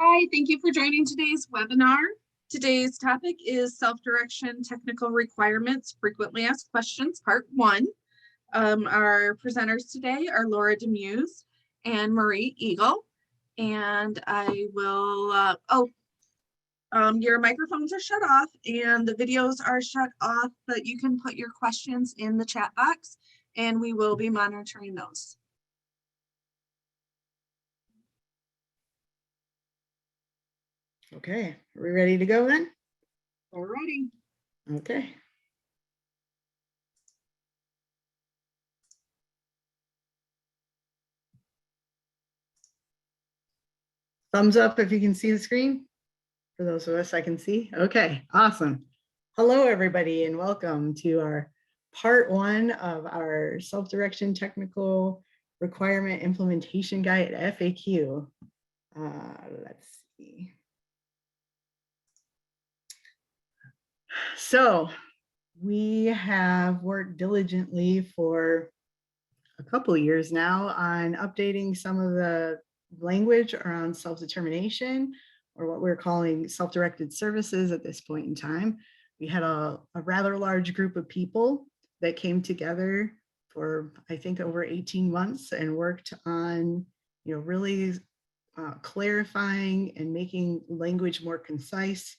Hi, thank you for joining today's webinar. Today's topic is self-direction technical requirements, frequently asked questions, part 1. Our presenters today are Laura Demeuse and Marie Eagle. And I will, your microphones are shut off and the videos are shut off, but you can put your questions in the chat box and we will be monitoring those. Okay, are we ready to go then? We're ready. Okay. Thumbs up if you can see the screen. For those of us I can see. Okay, awesome. Hello, everybody, and welcome to our part 1 of our self-direction technical requirement implementation guide FAQ. Let's see. So we have worked diligently for a couple of years now on updating some of the language around self-determination, or what we're calling self-directed services at this point in time. We had a rather large group of people that came together for, I think, over 18 months and worked on, really clarifying and making language more concise.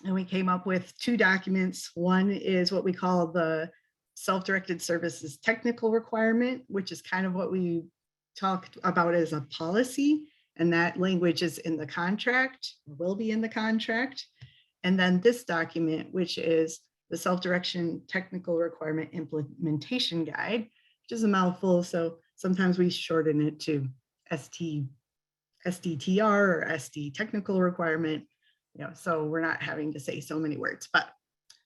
And we came up with 2 documents. One is what we call the self-directed services technical requirement, which is kind of what we talked about as a policy. And that language is in the contract, will be in the contract. And then this document, which is the self-direction technical requirement implementation guide, which is a mouthful. So sometimes we shorten it to SDTR or SD technical requirement. So we're not having to say so many words, but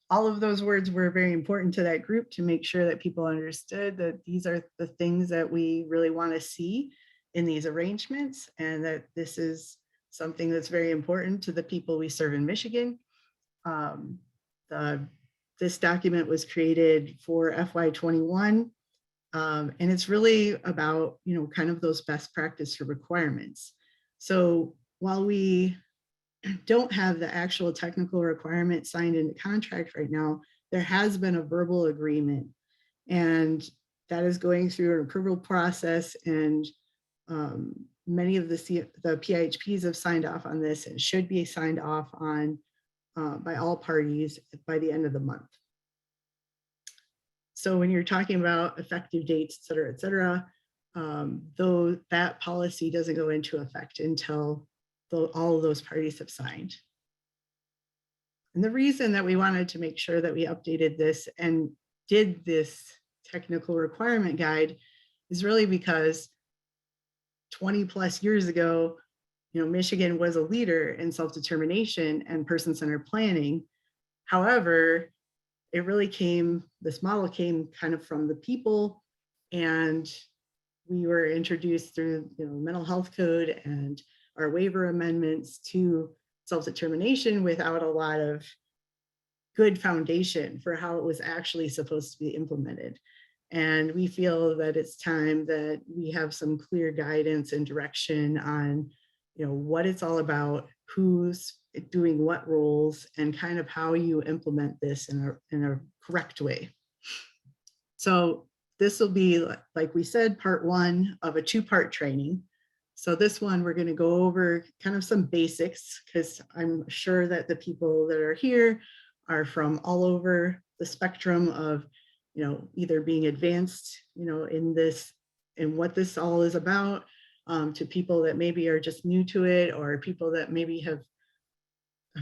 all of those words were very important to that group to make sure that people understood that these are the things that we really want to see in these arrangements, and that this is something that's very important to the people we serve in Michigan. This document was created for FY21, and it's really about, kind of those best practice requirements. So while we don't have the actual technical requirement signed into contract right now, there has been a verbal agreement, and that is going through an approval process, and many of the PIHPs have signed off on this and should be signed off on by all parties by the end of the month. So when you're talking about effective dates, et cetera, though that policy doesn't go into effect until all of those parties have signed. And the reason that we wanted to make sure that we updated this and did this technical requirement guide is really because 20 plus years ago, Michigan was a leader in self-determination and person-centered planning. However, it really this model came kind of from the people, and we were introduced through mental health code and our waiver amendments to self-determination without a lot of good foundation for how it was actually supposed to be implemented. And we feel that it's time that we have some clear guidance and direction on, what it's all about, who's doing what roles, and kind of how you implement this in a correct way. So this will be, like we said, part 1 of a 2-part training. So this one, we're going to go over kind of some basics, because I'm sure that the people that are here are from all over the spectrum of, either being advanced, in this and what this all is about, to people that maybe are just new to it, or people that maybe have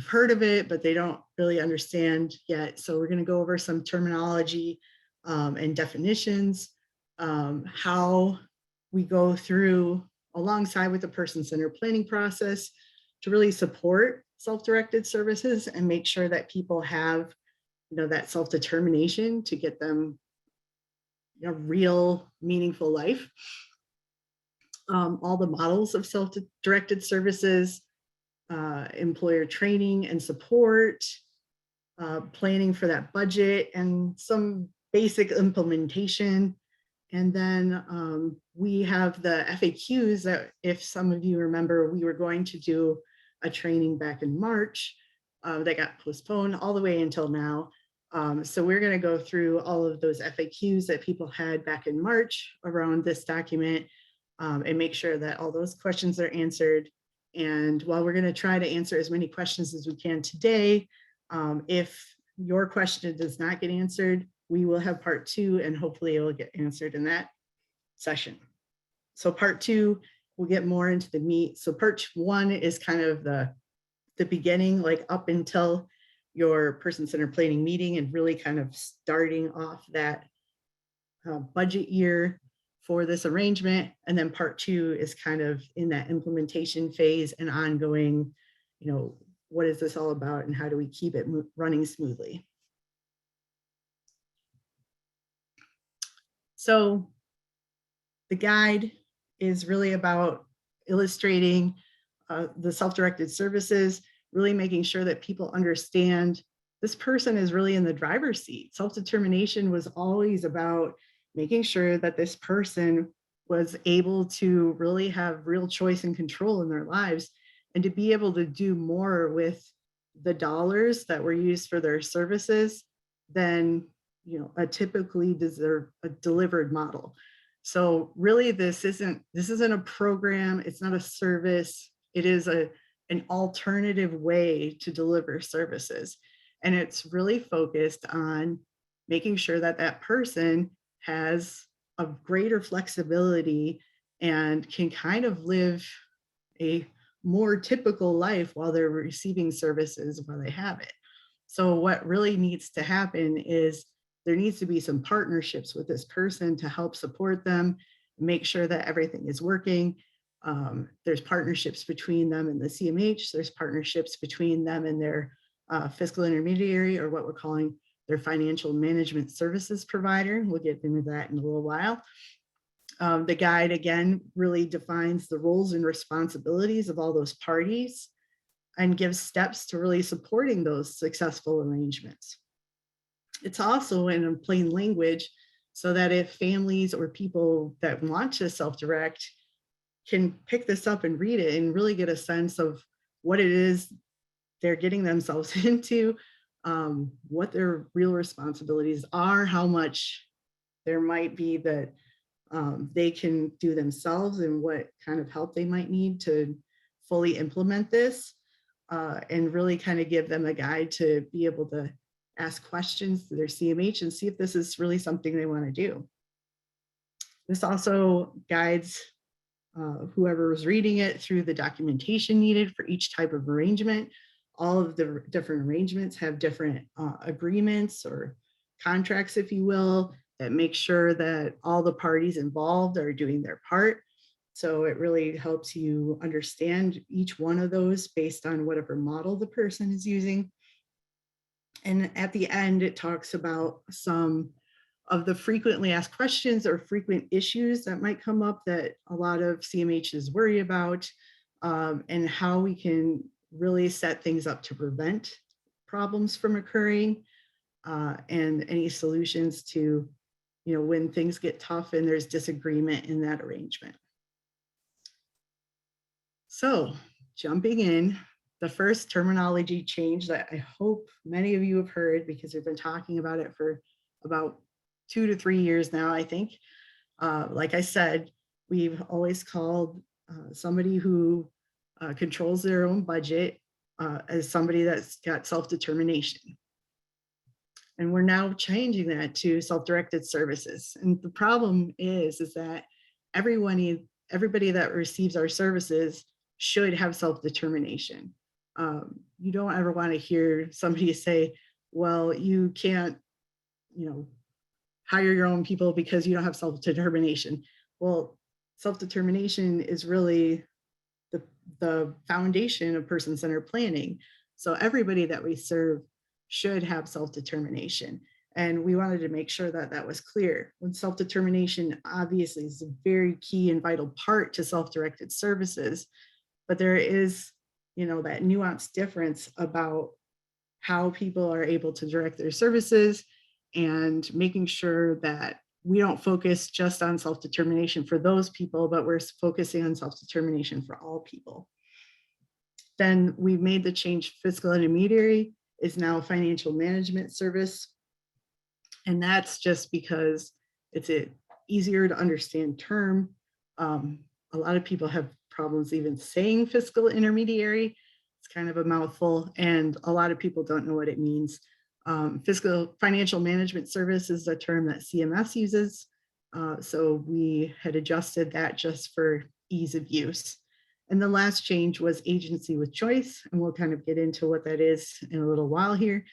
heard of it, but they don't really understand yet. So we're going to go over some terminology and definitions, how we go through alongside with the person-centered planning process to really support self-directed services and make sure that people have, that self-determination to get them a real meaningful life. All the models of self-directed services, employer training and support, planning for that budget, and some basic implementation, And then we have the FAQs that, if some of you remember, we were going to do a training back in March that got postponed all the way until now. So we're going to go through all of those FAQs that people had back in March around this document and make sure that all those questions are answered. And while we're going to try to answer as many questions as we can today, if your question does not get answered, we will have part 2, and hopefully it will get answered in that session. So part 2, we'll get more into the meat. So part 1 is kind of the beginning, like up until your person-centered planning meeting, and really kind of starting off that budget year for this arrangement. And then part 2 is kind of in that implementation phase and ongoing, what is this all about and how do we keep it running smoothly? So the guide is really about illustrating the self-directed services, really making sure that people understand this person is really in the driver's seat. Self-determination was always about making sure that this person was able to really have real choice and control in their lives, and to be able to do more with the dollars that were used for their services than a typically delivered model. So really, this isn't a program, it's not a service, it is an alternative way to deliver services. And it's really focused on making sure that that person has a greater flexibility and can kind of live a more typical life while they're receiving services while they have it. So what really needs to happen is there needs to be some partnerships with this person to help support them, make sure that everything is working. There's partnerships between them and the CMH. There's partnerships between them and their fiscal intermediary, or what we're calling their financial management services provider. We'll get into that in a little while. The guide, again, really defines the roles and responsibilities of all those parties and gives steps to really supporting those successful arrangements. It's also in plain language, so that if families or people that want to self-direct can pick this up and read it and really get a sense of what it is they're getting themselves into, what their real responsibilities are, how much there might be that they can do themselves, and what kind of help they might need to fully implement this, and really kind of give them a guide to be able to ask questions to their CMH and see if this is really something they want to do. This also guides whoever is reading it through the documentation needed for each type of arrangement. All of the different arrangements have different agreements or contracts, if you will, that make sure that all the parties involved are doing their part. So it really helps you understand each one of those based on whatever model the person is using. And at the end, it talks about some of the frequently asked questions or frequent issues that might come up that a lot of CMHs worry about, and how we can really set things up to prevent problems from occurring, and any solutions to, when things get tough and there's disagreement in that arrangement. So jumping in, the first terminology change that I hope many of you have heard, because we've been talking about it for about 2 to 3 years now, I think. Like I said, we've always called somebody who controls their own budget as somebody that's got self-determination. And we're now changing that to self-directed services. And the problem is that everybody that receives our services should have self-determination. You don't ever want to hear somebody say, well, you can't, hire your own people because you don't have self-determination. Well, self-determination is really the foundation of person-centered planning. So everybody that we serve should have self-determination. And we wanted to make sure that that was clear. When self-determination obviously is a very key and vital part to self-directed services, but there is, that nuanced difference about how people are able to direct their services and making sure that we don't focus just on self-determination for those people, but we're focusing on self-determination for all people. Then we made the change, fiscal intermediary is now a financial management service. And that's just because it's an easier to understand term. A lot of people have problems even saying fiscal intermediary. It's kind of a mouthful, and a lot of people don't know what it means. Fiscal financial management service is a term that CMS uses. So we had adjusted that just for ease of use. And the last change was agency with choice, and we'll kind of get into what that is in a little while here.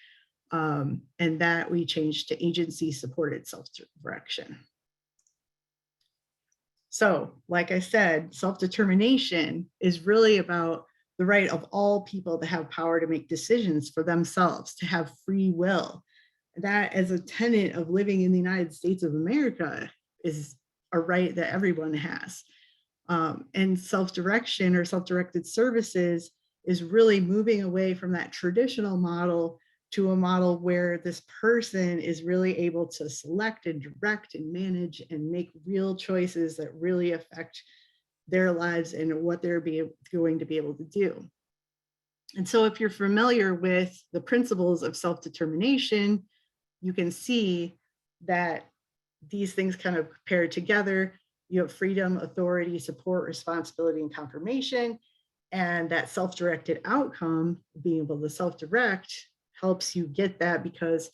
And that we changed to agency supported self-direction. So, like I said, self-determination is really about the right of all people to have power to make decisions for themselves, to have free will. That, as a tenet of living in the United States of America, is a right that everyone has. And self-direction or self-directed services is really moving away from that traditional model to a model where this person is really able to select and direct and manage and make real choices that really affect their lives and what they're going to be able to do. And so if you're familiar with the principles of self-determination, you can see that these things kind of pair together. You have freedom, authority, support, responsibility, and confirmation. And that self-directed outcome, being able to self-direct, helps you get that, because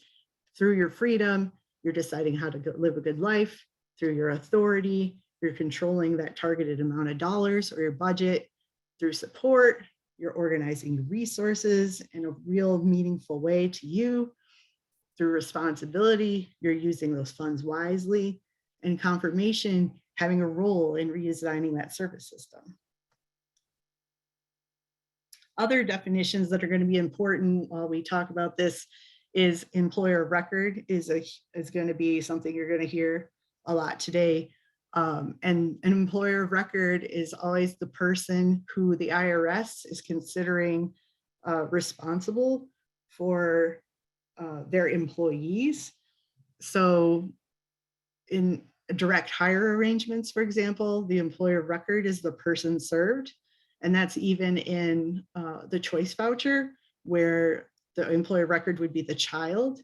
through your freedom, you're deciding how to live a good life. Through your authority, you're controlling that targeted amount of dollars or your budget. Through support, you're organizing your resources in a real meaningful way to you. Through responsibility, you're using those funds wisely. And confirmation, having a role in redesigning that service system. Other definitions that are going to be important while we talk about this is employer of record is going to be something you're going to hear a lot today. And an employer of record is always the person who the IRS is considering responsible for their employees. So in direct hire arrangements, for example, the employer of record is the person served. And that's even in the choice voucher, where the employer of record would be the child.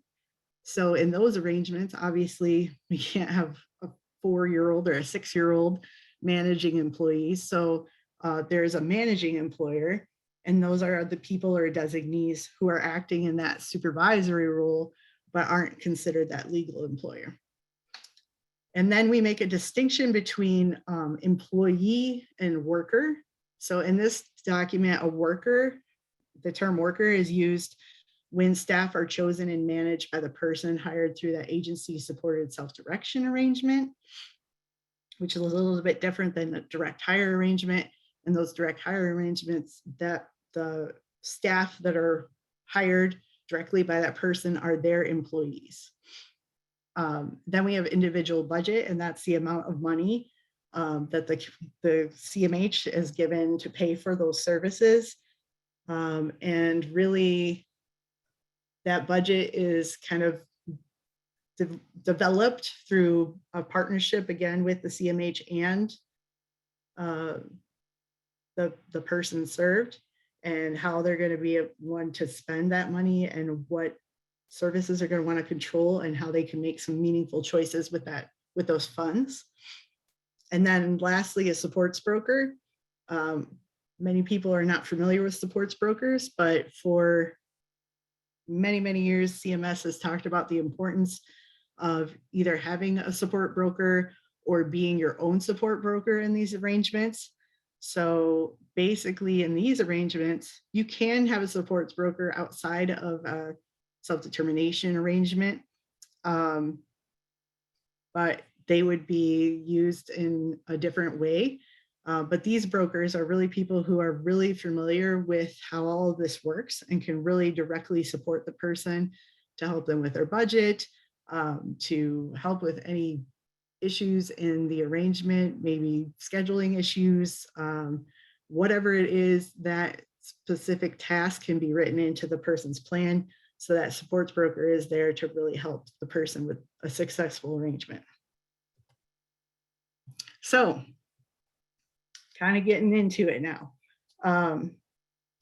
So in those arrangements, obviously, we can't have a 4-year-old or a 6-year-old managing employees. So there's a managing employer, and those are the people or designees who are acting in that supervisory role, but aren't considered that legal employer. And then we make a distinction between employee and worker. So in this document, a worker, the term worker is used when staff are chosen and managed by the person hired through that agency supported self-direction arrangement, which is a little bit different than the direct hire arrangement. And those direct hire arrangements, that the staff that are hired directly by that person are their employees. Then we have individual budget, and that's the amount of money that the CMH is given to pay for those services. And really, that budget is kind of developed through a partnership, again, with the CMH and the person served, and how they're going to be one to spend that money and what services are going to want to control and how they can make some meaningful choices with those funds. And then lastly, a supports broker. Many people are not familiar with supports brokers, but for many, many years, CMS has talked about the importance of either having a support broker or being your own support broker in these arrangements. So basically, in these arrangements, you can have a supports broker outside of a self-determination arrangement, but they would be used in a different way. But these brokers are really people who are really familiar with how all of this works and can really directly support the person to help them with their budget, to help with any issues in the arrangement, maybe scheduling issues, whatever it is, that specific task can be written into the person's plan. So that supports broker is there to really help the person with a successful arrangement. So kind of getting into it now.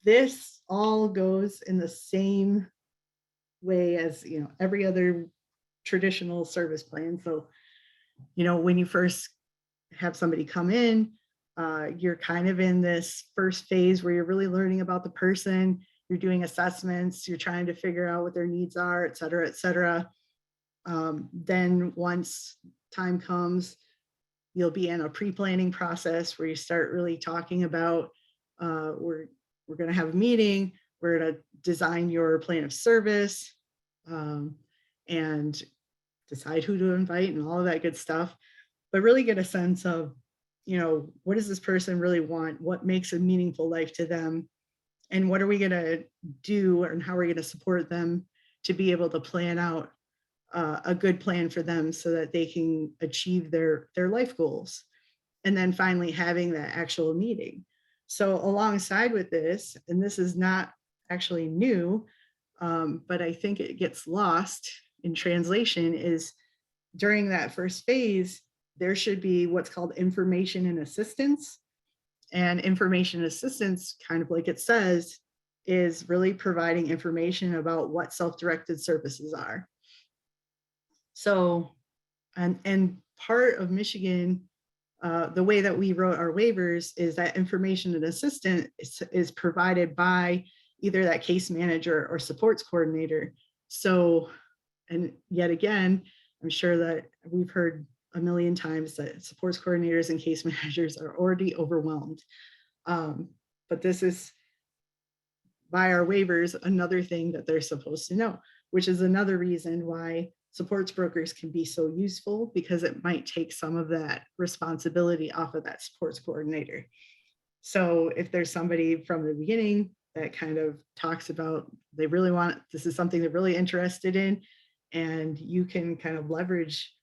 This all goes in the same way as, every other traditional service plan. So, when you first have somebody come in, you're kind of in this first phase where you're really learning about the person. You're doing assessments, you're trying to figure out what their needs are, et cetera, et cetera. Then once time comes, you'll be in a pre-planning process where you start really talking about, we're going to have a meeting, we're going to design your plan of service, and decide who to invite and all of that good stuff, but really get a sense of, what does this person really want? What makes a meaningful life to them? And what are we going to do, and how are we going to support them to be able to plan out a good plan for them so that they can achieve their life goals? And then finally having that actual meeting. So alongside with this, and this is not actually new, but I think it gets lost in translation, is during that first phase, there should be what's called information and assistance. And information assistance, kind of like it says, is really providing information about what self-directed services are. So, and part of Michigan, the way that we wrote our waivers is that information and assistance is provided by either that case manager or supports coordinator. So, and yet again, I'm sure that we've heard a million times that supports coordinators and case managers are already overwhelmed. But this is, by our waivers, another thing that they're supposed to know, which is another reason why supports brokers can be so useful, because it might take some of that responsibility off of that supports coordinator. So if there's somebody from the beginning that kind of talks about, they really want, this is something they're really interested in, and you can kind of leverage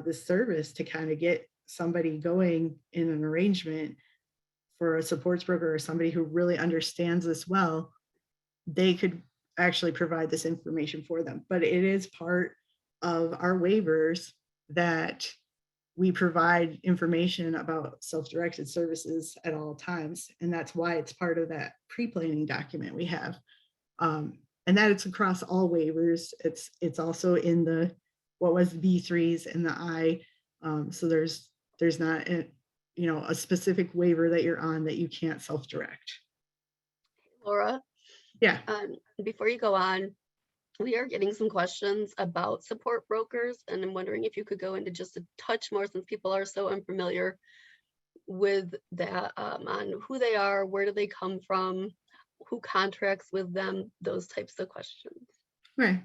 this service to kind of get somebody going in an arrangement for a supports broker or somebody who really understands this well, they could actually provide this information for them. But it is part of our waivers that we provide information about self-directed services at all times. And that's why it's part of that pre-planning document we have. And that it's across all waivers. It's also in the, what was the B3s and the I. So there's not a specific waiver that you're on that you can't self-direct. Laura? Yeah. Before you go on, we are getting some questions about support brokers, and I'm wondering if you could go into just a touch more, since people are so unfamiliar with that, on who they are, where do they come from, who contracts with them, those types of questions. Right.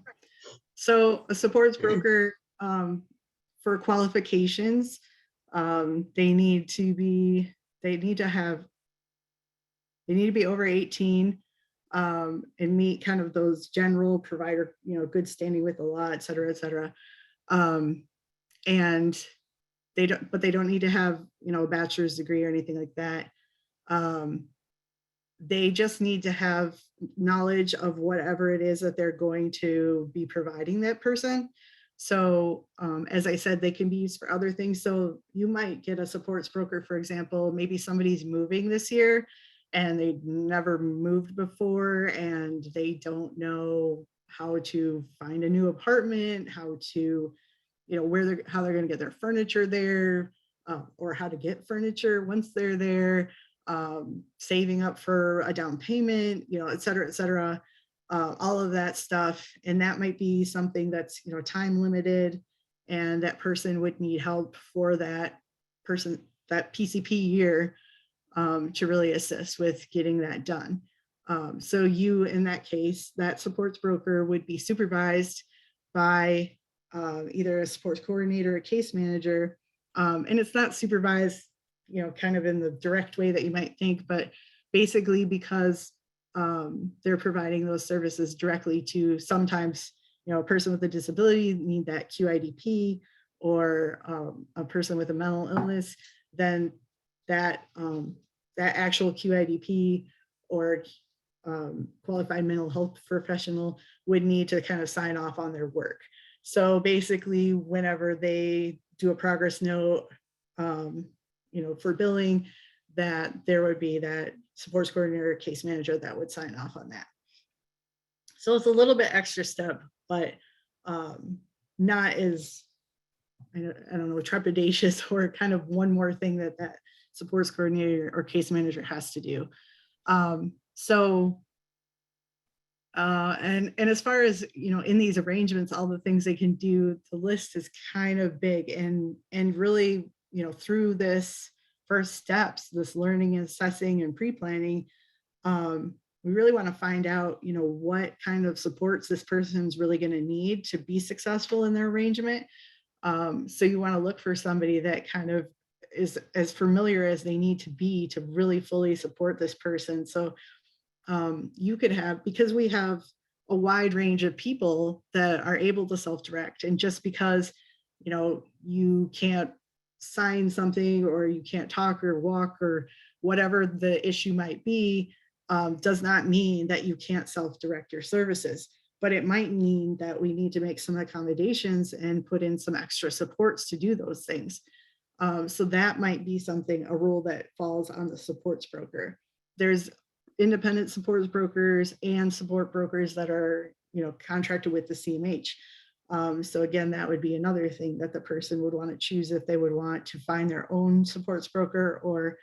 So a supports broker, for qualifications, they need to be over 18, and meet kind of those general provider, good standing with the law, et cetera, et cetera. And they don't need to have, a bachelor's degree or anything like that. They just need to have knowledge of whatever it is that they're going to be providing that person. So as I said, they can be used for other things. So you might get a supports broker, for example, maybe somebody's moving this year and they've never moved before, and they don't know how to find a new apartment, how to, how they're going to get their furniture there, or how to get furniture once they're there, saving up for a down payment, et cetera, et cetera. All of that stuff. And that might be something that's, time limited, and that person would need help for that PCP year, to really assist with getting that done. So you, in that case, that supports broker would be supervised by either a supports coordinator or a case manager. And it's not supervised, kind of in the direct way that you might think, but basically because they're providing those services directly to, sometimes, a person with a disability need that QIDP, or a person with a mental illness, then that actual QIDP or qualified mental health professional would need to kind of sign off on their work. So basically, whenever they do a progress note, for billing, that there would be that supports coordinator, case manager that would sign off on that. So it's a little bit extra step, but not as, I don't know, trepidatious, or kind of one more thing that supports coordinator or case manager has to do. And as far as, in these arrangements, all the things they can do, the list is kind of big, and really, through this first steps, this learning and assessing and pre-planning, we really want to find out, what kind of supports this person's really going to need to be successful in their arrangement. So you want to look for somebody that kind of is as familiar as they need to be to really fully support this person. So you could have, because we have a wide range of people that are able to self-direct, and just because, you can't sign something, or you can't talk or walk, or whatever the issue might be, does not mean that you can't self-direct your services. But it might mean that we need to make some accommodations and put in some extra supports to do those things. So that might be something, a role that falls on the supports broker. There's independent supports brokers and support brokers that are, contracted with the CMH. So again, that would be another thing that the person would want to choose, if they would want to find their own supports broker, or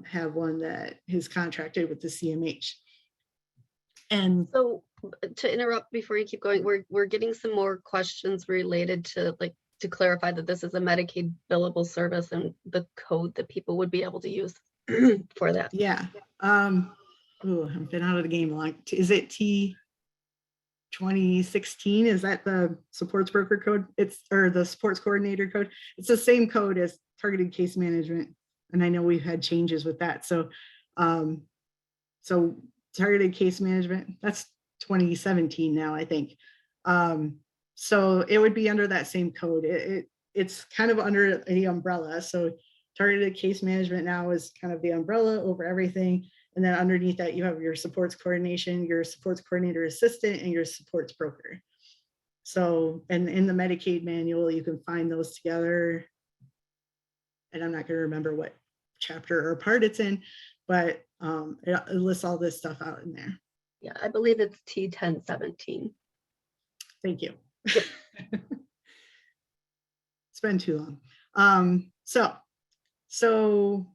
have one that is contracted with the CMH. And so, to interrupt before you keep going, we're getting some more questions related to, like, to clarify that this is a Medicaid billable service and the code that people would be able to use for that. Yeah. I've been out of the game long. Is it T 2016? Is that the supports broker code? Or the supports coordinator code? It's the same code as targeted case management. And I know we've had changes with that. So, targeted case management, that's 2017 now, I think. So it would be under that same code. It's kind of under the umbrella. So targeted case management now is kind of the umbrella over everything. And then underneath that, you have your supports coordination, your supports coordinator assistant, and your supports broker. So, and in the Medicaid manual, you can find those together. And I'm not going to remember what chapter or part it's in, but it lists all this stuff out in there. Yeah, I believe it's T1017. Thank you. It's been too long. So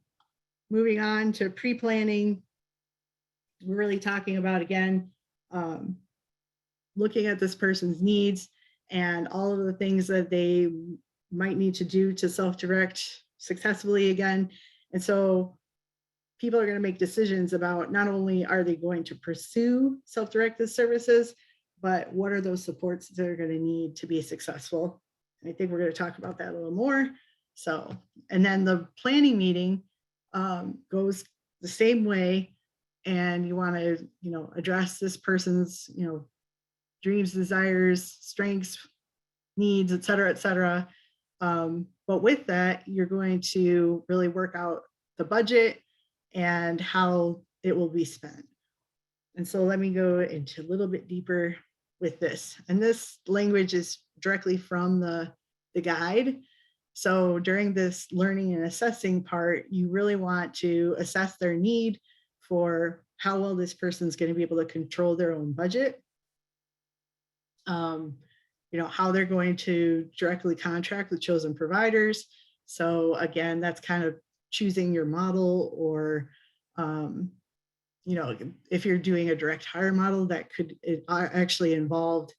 moving on to pre-planning, we're really talking about, again, looking at this person's needs and all of the things that they might need to do to self-direct successfully again. And so people are going to make decisions about not only are they going to pursue self-directed services, but what are those supports that they're going to need to be successful. And I think we're going to talk about that a little more. So, and then the planning meeting goes the same way, and you want to, address this person's, dreams, desires, strengths, needs, et cetera, et cetera. But with that, you're going to really work out the budget and how it will be spent. And so let me go into a little bit deeper with this. And this language is directly from the guide. So during this learning and assessing part, you really want to assess their need for how well this person's going to be able to control their own budget. How they're going to directly contract with chosen providers. So again, that's kind of choosing your model, or, if you're doing a direct hire model, that could actually involve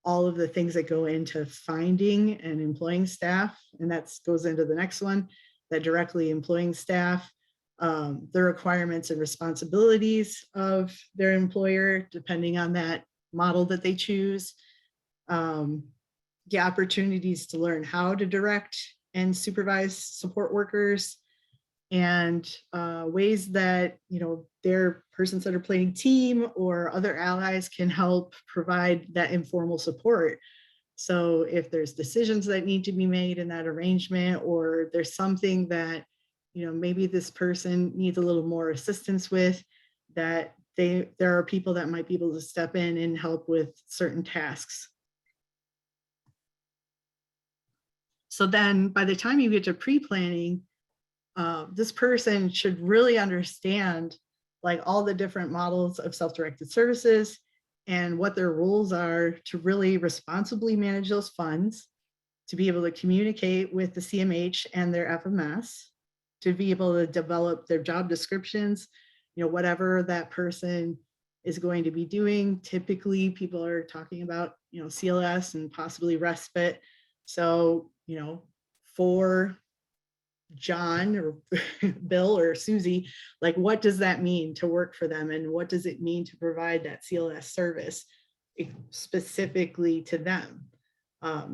all of the things that go into finding and employing staff. And that goes into the next one, that directly employing staff, the requirements and responsibilities of their employer, depending on that model that they choose, the opportunities to learn how to direct and supervise support workers, and ways that, their persons that are playing team or other allies can help provide that informal support. So if there's decisions that need to be made in that arrangement, or there's something that, maybe this person needs a little more assistance with, that there are people that might be able to step in and help with certain tasks. So then by the time you get to pre-planning, this person should really understand like all the different models of self-directed services and what their roles are to really responsibly manage those funds, to be able to communicate with the CMH and their FMS, to be able to develop their job descriptions, whatever that person is going to be doing. Typically, people are talking about, CLS and possibly respite. So, for John or Bill or Susie, like what does that mean to work for them, and what does it mean to provide that CLS service specifically to them?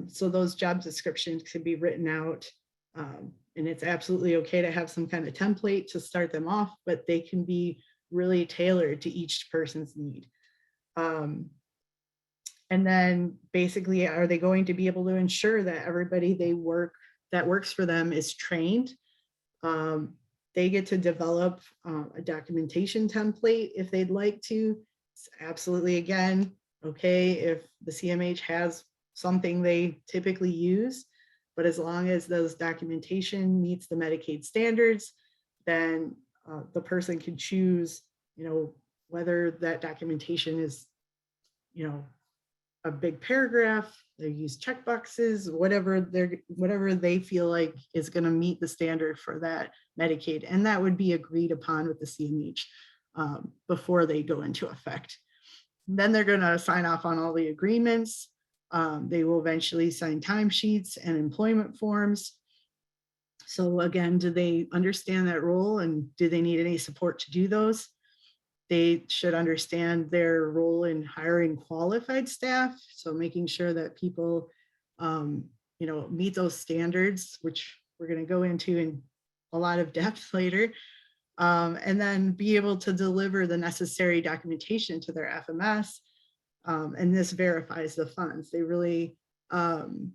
So those job descriptions can be written out, and it's absolutely okay to have some kind of template to start them off, but they can be really tailored to each person's need. And then basically, are they going to be able to ensure that everybody that works for them is trained? They get to develop a documentation template if they'd like to. It's absolutely, again, okay if the CMH has something they typically use, but as long as those documentation meets the Medicaid standards, then the person can choose, whether that documentation is, a big paragraph, they use checkboxes, whatever they feel like is going to meet the standard for that Medicaid. And that would be agreed upon with the CMH before they go into effect. And then they're going to sign off on all the agreements. They will eventually sign timesheets and employment forms. So again, do they understand that role, and do they need any support to do those? They should understand their role in hiring qualified staff. So making sure that people, meet those standards, which we're going to go into in a lot of depth later. And then be able to deliver the necessary documentation to their FMS. And this verifies the funds. They really, through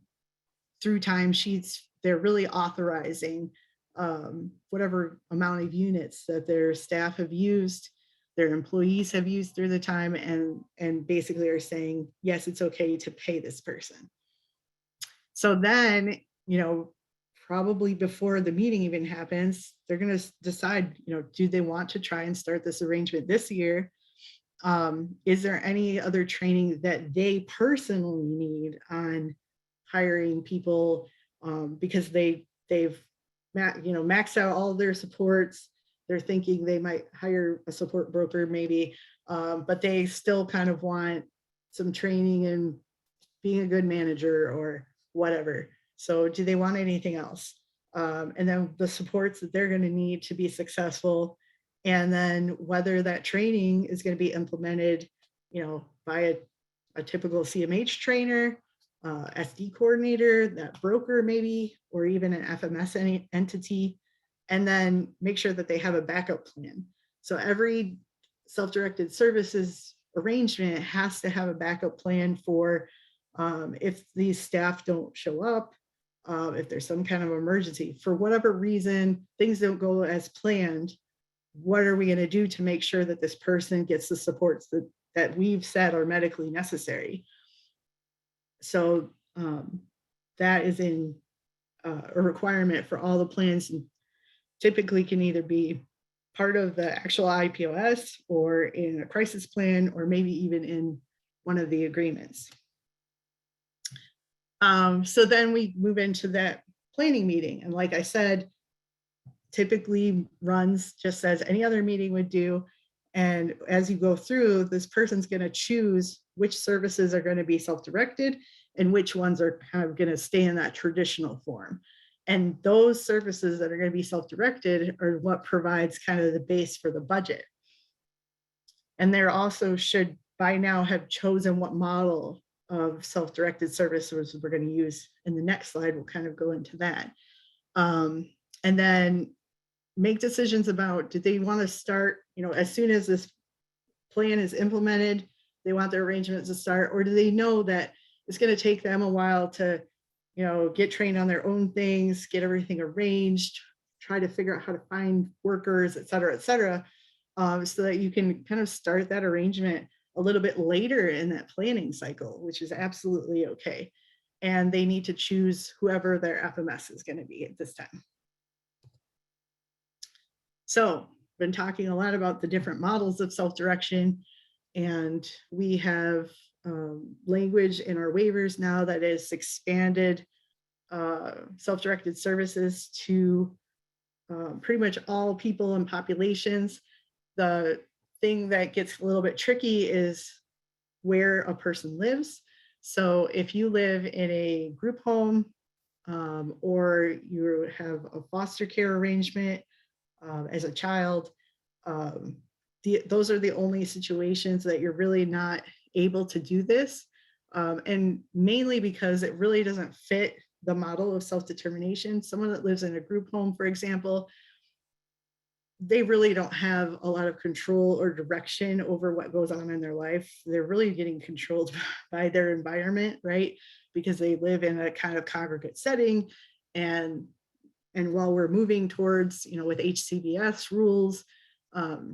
timesheets, they're really authorizing whatever amount of units that their staff have used, their employees have used through the time, and basically are saying, yes, it's okay to pay this person. So then, probably before the meeting even happens, they're going to decide, do they want to try and start this arrangement this year? Is there any other training that they personally need on hiring people, because they've maxed out all their supports? They're thinking they might hire a support broker maybe, but they still kind of want some training in being a good manager or whatever. So do they want anything else? And then the supports that they're going to need to be successful, and then whether that training is going to be implemented, by a typical CMH trainer, SD coordinator, that broker maybe, or even an FMS entity, and then make sure that they have a backup plan. So every self-directed services arrangement has to have a backup plan for if these staff don't show up, if there's some kind of emergency, for whatever reason, things don't go as planned. What are we going to do to make sure that this person gets the supports that we've said are medically necessary? So that is in a requirement for all the plans, and typically can either be part of the actual IPOS or in a crisis plan, or maybe even in one of the agreements. So then we move into that planning meeting. And like I said, typically runs just as any other meeting would do. And as you go through, this person's going to choose which services are going to be self-directed and which ones are kind of going to stay in that traditional form. And those services that are going to be self-directed are what provides kind of the base for the budget. And there also should by now have chosen what model of self-directed services we're going to use. In the next slide, we'll kind of go into that. And then make decisions about, do they want to start, as soon as this plan is implemented, they want their arrangements to start, or do they know that it's going to take them a while to, get trained on their own things, get everything arranged, try to figure out how to find workers, et cetera, so that you can kind of start that arrangement a little bit later in that planning cycle, which is absolutely okay. and they need to choose whoever their FMS is going to be at this time. So, been talking a lot about the different models of self-direction, and we have language in our waivers now that is expanded self-directed services to pretty much all people and populations. The thing that gets a little bit tricky is where a person lives. So if you live in a group home or you have a foster care arrangement as a child, those are the only situations that you're really not able to do this. And mainly because it really doesn't fit the model of self-determination. Someone that lives in a group home, for example, they really don't have a lot of control or direction over what goes on in their life. They're really getting controlled by their environment, right? Because they live in a kind of congregate setting. And while we're moving towards, with HCBS rules,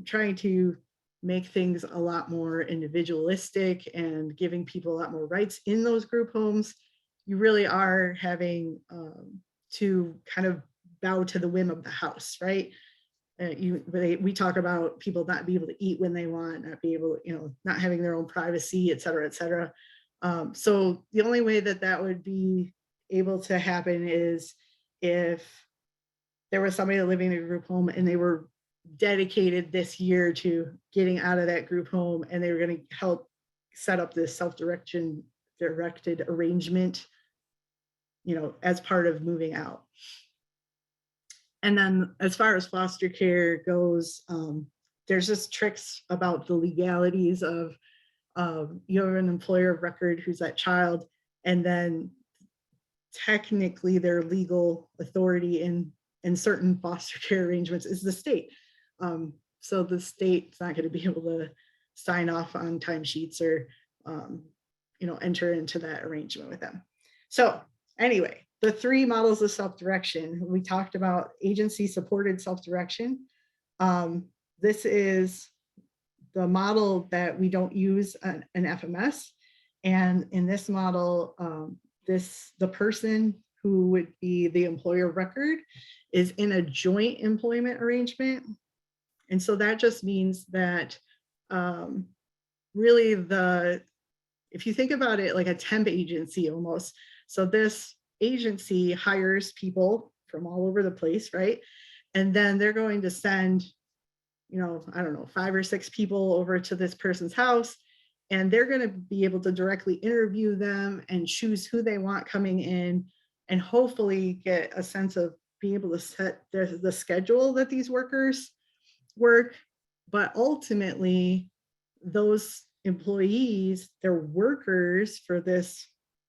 trying to make things a lot more individualistic and giving people a lot more rights in those group homes, you really are having to kind of bow to the whim of the house, right? We talk about people not be able to eat when they want, not be able, not having their own privacy, et cetera, et cetera. So the only way that would be able to happen is if there was somebody living in a group home and they were dedicated this year to getting out of that group home, and they were going to help set up this directed arrangement, as part of moving out. And then as far as foster care goes, there's just tricks about the legalities of you have an employer of record who's that child, and then technically their legal authority in certain foster care arrangements is the state. So the state's not going to be able to sign off on timesheets or enter into that arrangement with them. So anyway, the three models of self-direction, we talked about agency-supported self-direction. This is the model that we don't use an FMS. And in this model, the person who would be the employer of record is in a joint employment arrangement. And so that just means that really if you think about it like a temp agency almost, so this agency hires people from all over the place, right? And then they're going to send, I don't know, 5 or 6 people over to this person's house, and they're going to be able to directly interview them and choose who they want coming in, and hopefully get a sense of being able to set the schedule that these workers work. But ultimately, those employees, they're workers for this,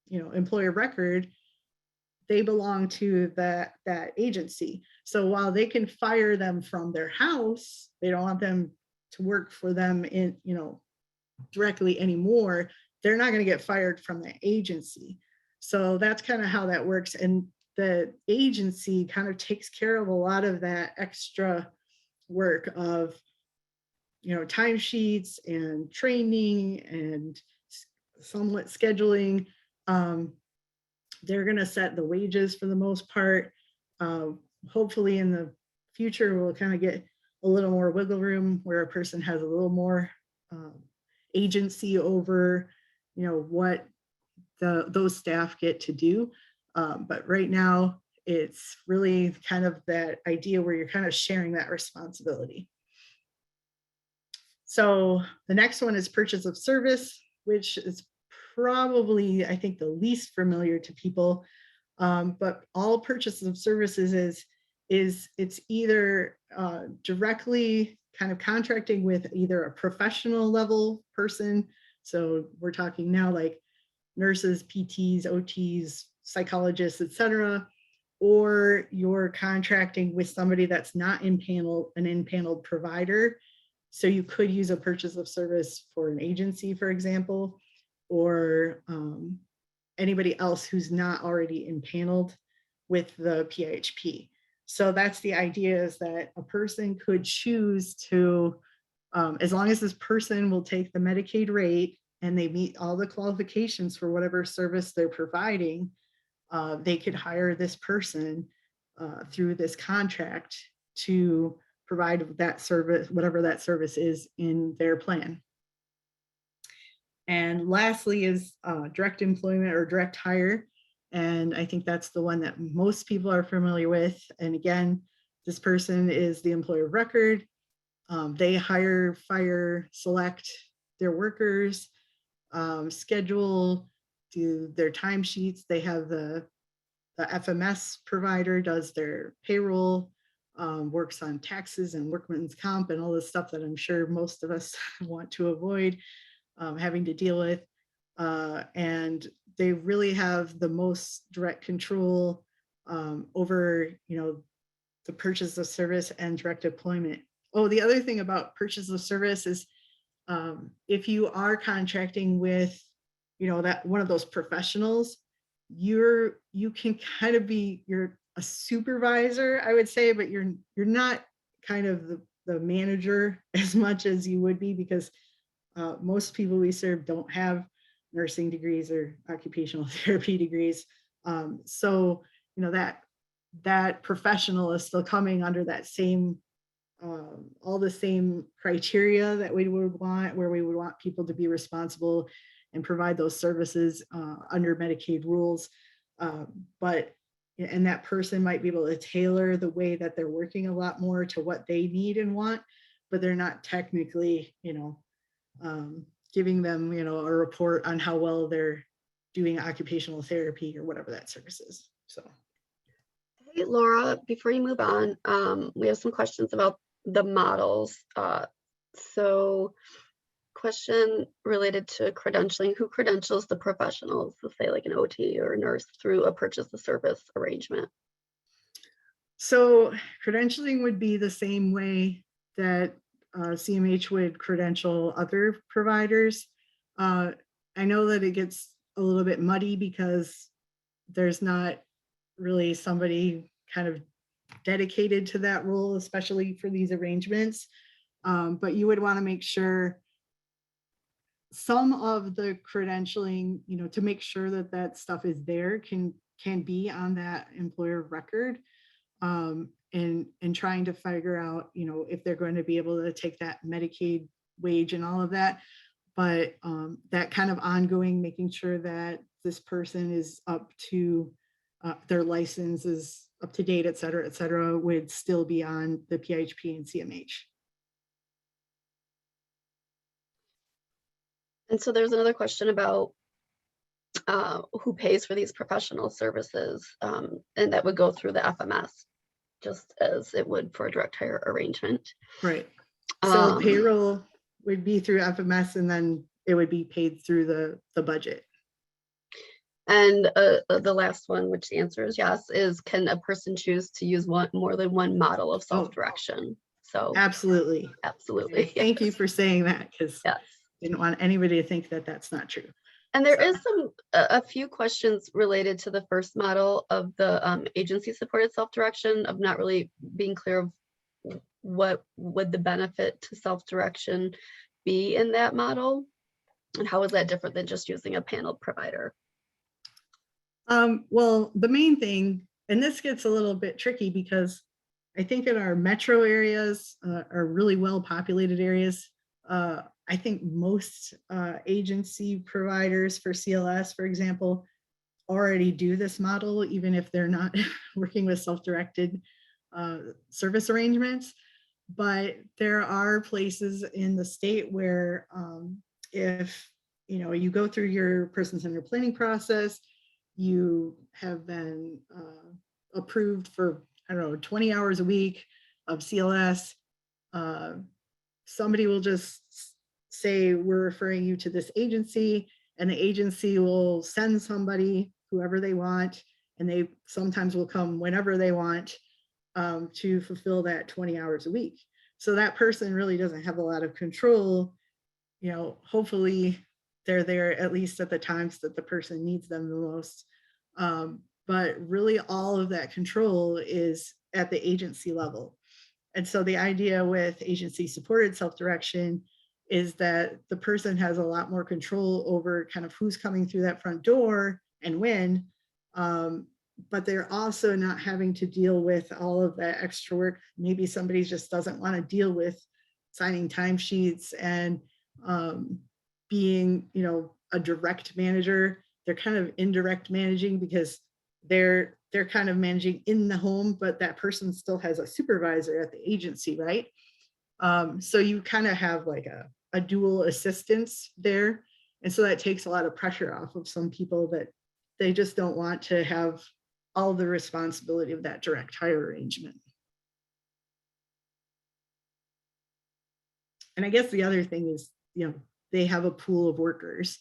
employer record, they belong to that agency. So while they can fire them from their house, they don't want them to work for them in, directly anymore. They're not going to get fired from the agency. So that's kind of how that works. And the agency kind of takes care of a lot of that extra work of, timesheets and training and somewhat scheduling. They're going to set the wages for the most part. Hopefully in the future, we'll kind of get a little more wiggle room where a person has a little more agency over, what those staff get to do. But right now, it's really kind of that idea where you're kind of sharing that responsibility. So the next one is purchase of service, which is probably, I think, the least familiar to people. But all purchases of services is it's either directly kind of contracting with either a professional level person. So we're talking now like nurses, PTs, OTs, psychologists, etc., or you're contracting with somebody that's not an in-paneled provider. So you could use a purchase of service for an agency, for example, or anybody else who's not already impaneled with the PIHP. So that's the idea, is that a person could choose to, as long as this person will take the Medicaid rate and they meet all the qualifications for whatever service they're providing, they could hire this person through this contract to provide that service, whatever that service is in their plan. And lastly is direct employment or direct hire. And I think that's the one that most people are familiar with. And again, this person is the employer of record. They hire, fire, select their workers, schedule, do their timesheets. They have the FMS provider does their payroll, works on taxes and workman's comp and all this stuff that I'm sure most of us want to avoid having to deal with. And they really have the most direct control over, the purchase of service and direct deployment. Oh, the other thing about purchase of service is if you are contracting with, that one of those professionals, you can kind of be, you're a supervisor, I would say, but you're not kind of the manager as much as you would be, because most people we serve don't have nursing degrees or occupational therapy degrees. So, that professional is still coming under that same, all the same criteria that we would want, where we would want people to be responsible and provide those services under Medicaid rules. And that person might be able to tailor the way that they're working a lot more to what they need and want, but they're not technically, giving them, a report on how well they're doing occupational therapy or whatever that service is. So. Hey, Laura, before you move on, we have some questions about the models. So question related to credentialing: who credentials the professionals, so say like an OT or a nurse, through a purchase of service arrangement? So credentialing would be the same way that CMH would credential other providers. I know that it gets a little bit muddy because there's not really somebody kind of dedicated to that role, especially for these arrangements. But you would want to make sure some of the credentialing, to make sure that that stuff is there, can be on that employer record. And trying to figure out, if they're going to be able to take that Medicaid wage and all of that. But that kind of ongoing, making sure that this person is up to their license is up to date, et cetera, would still be on the PHP and CMH. And so there's another question about who pays for these professional services, and that would go through the FMS, just as it would for a direct hire arrangement. Right. So payroll would be through FMS, and then it would be paid through the budget. And the last one, which the answer is yes, is can a person choose to use more than one model of self-direction? So absolutely. Thank you for saying that, because yes. Didn't want anybody to think that that's not true. And there is a few questions related to the first model of the agency supported self-direction, of not really being clear of what would the benefit to self-direction be in that model, and how is that different than just using a panel provider? Well, the main thing, and this gets a little bit tricky because I think in our metro areas, are really well populated areas, I think most agency providers for CLS, for example, already do this model, even if they're not working with self-directed service arrangements. But there are places in the state where if you go through your person-centered planning process, you have been approved for, 20 hours a week of CLS, somebody will just say, we're referring you to this agency, and the agency will send somebody, whoever they want, and they sometimes will come whenever they want to fulfill that 20 hours a week. So that person really doesn't have a lot of control. Hopefully they're there at least at the times that the person needs them the most. But really all of that control is at the agency level. And so the idea with agency supported self-direction is that the person has a lot more control over kind of who's coming through that front door and when, but they're also not having to deal with all of that extra work. Maybe somebody just doesn't want to deal with signing timesheets and being, a direct manager. They're kind of indirect managing because they're kind of managing in the home, but that person still has a supervisor at the agency, right? So you kind of have like a dual assistance there. And so that takes a lot of pressure off of some people that they just don't want to have all the responsibility of that direct hire arrangement. And I guess the other thing is, they have a pool of workers.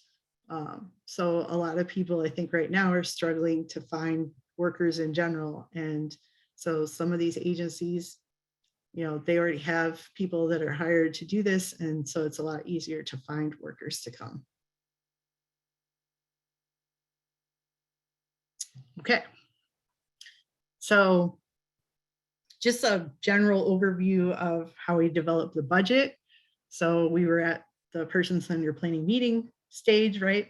So a lot of people, I think right now, are struggling to find workers in general. And so some of these agencies, they already have people that are hired to do this. And so it's a lot easier to find workers to come. Okay. So just a general overview of how we develop the budget. So we were at the person-centered planning meeting stage, right?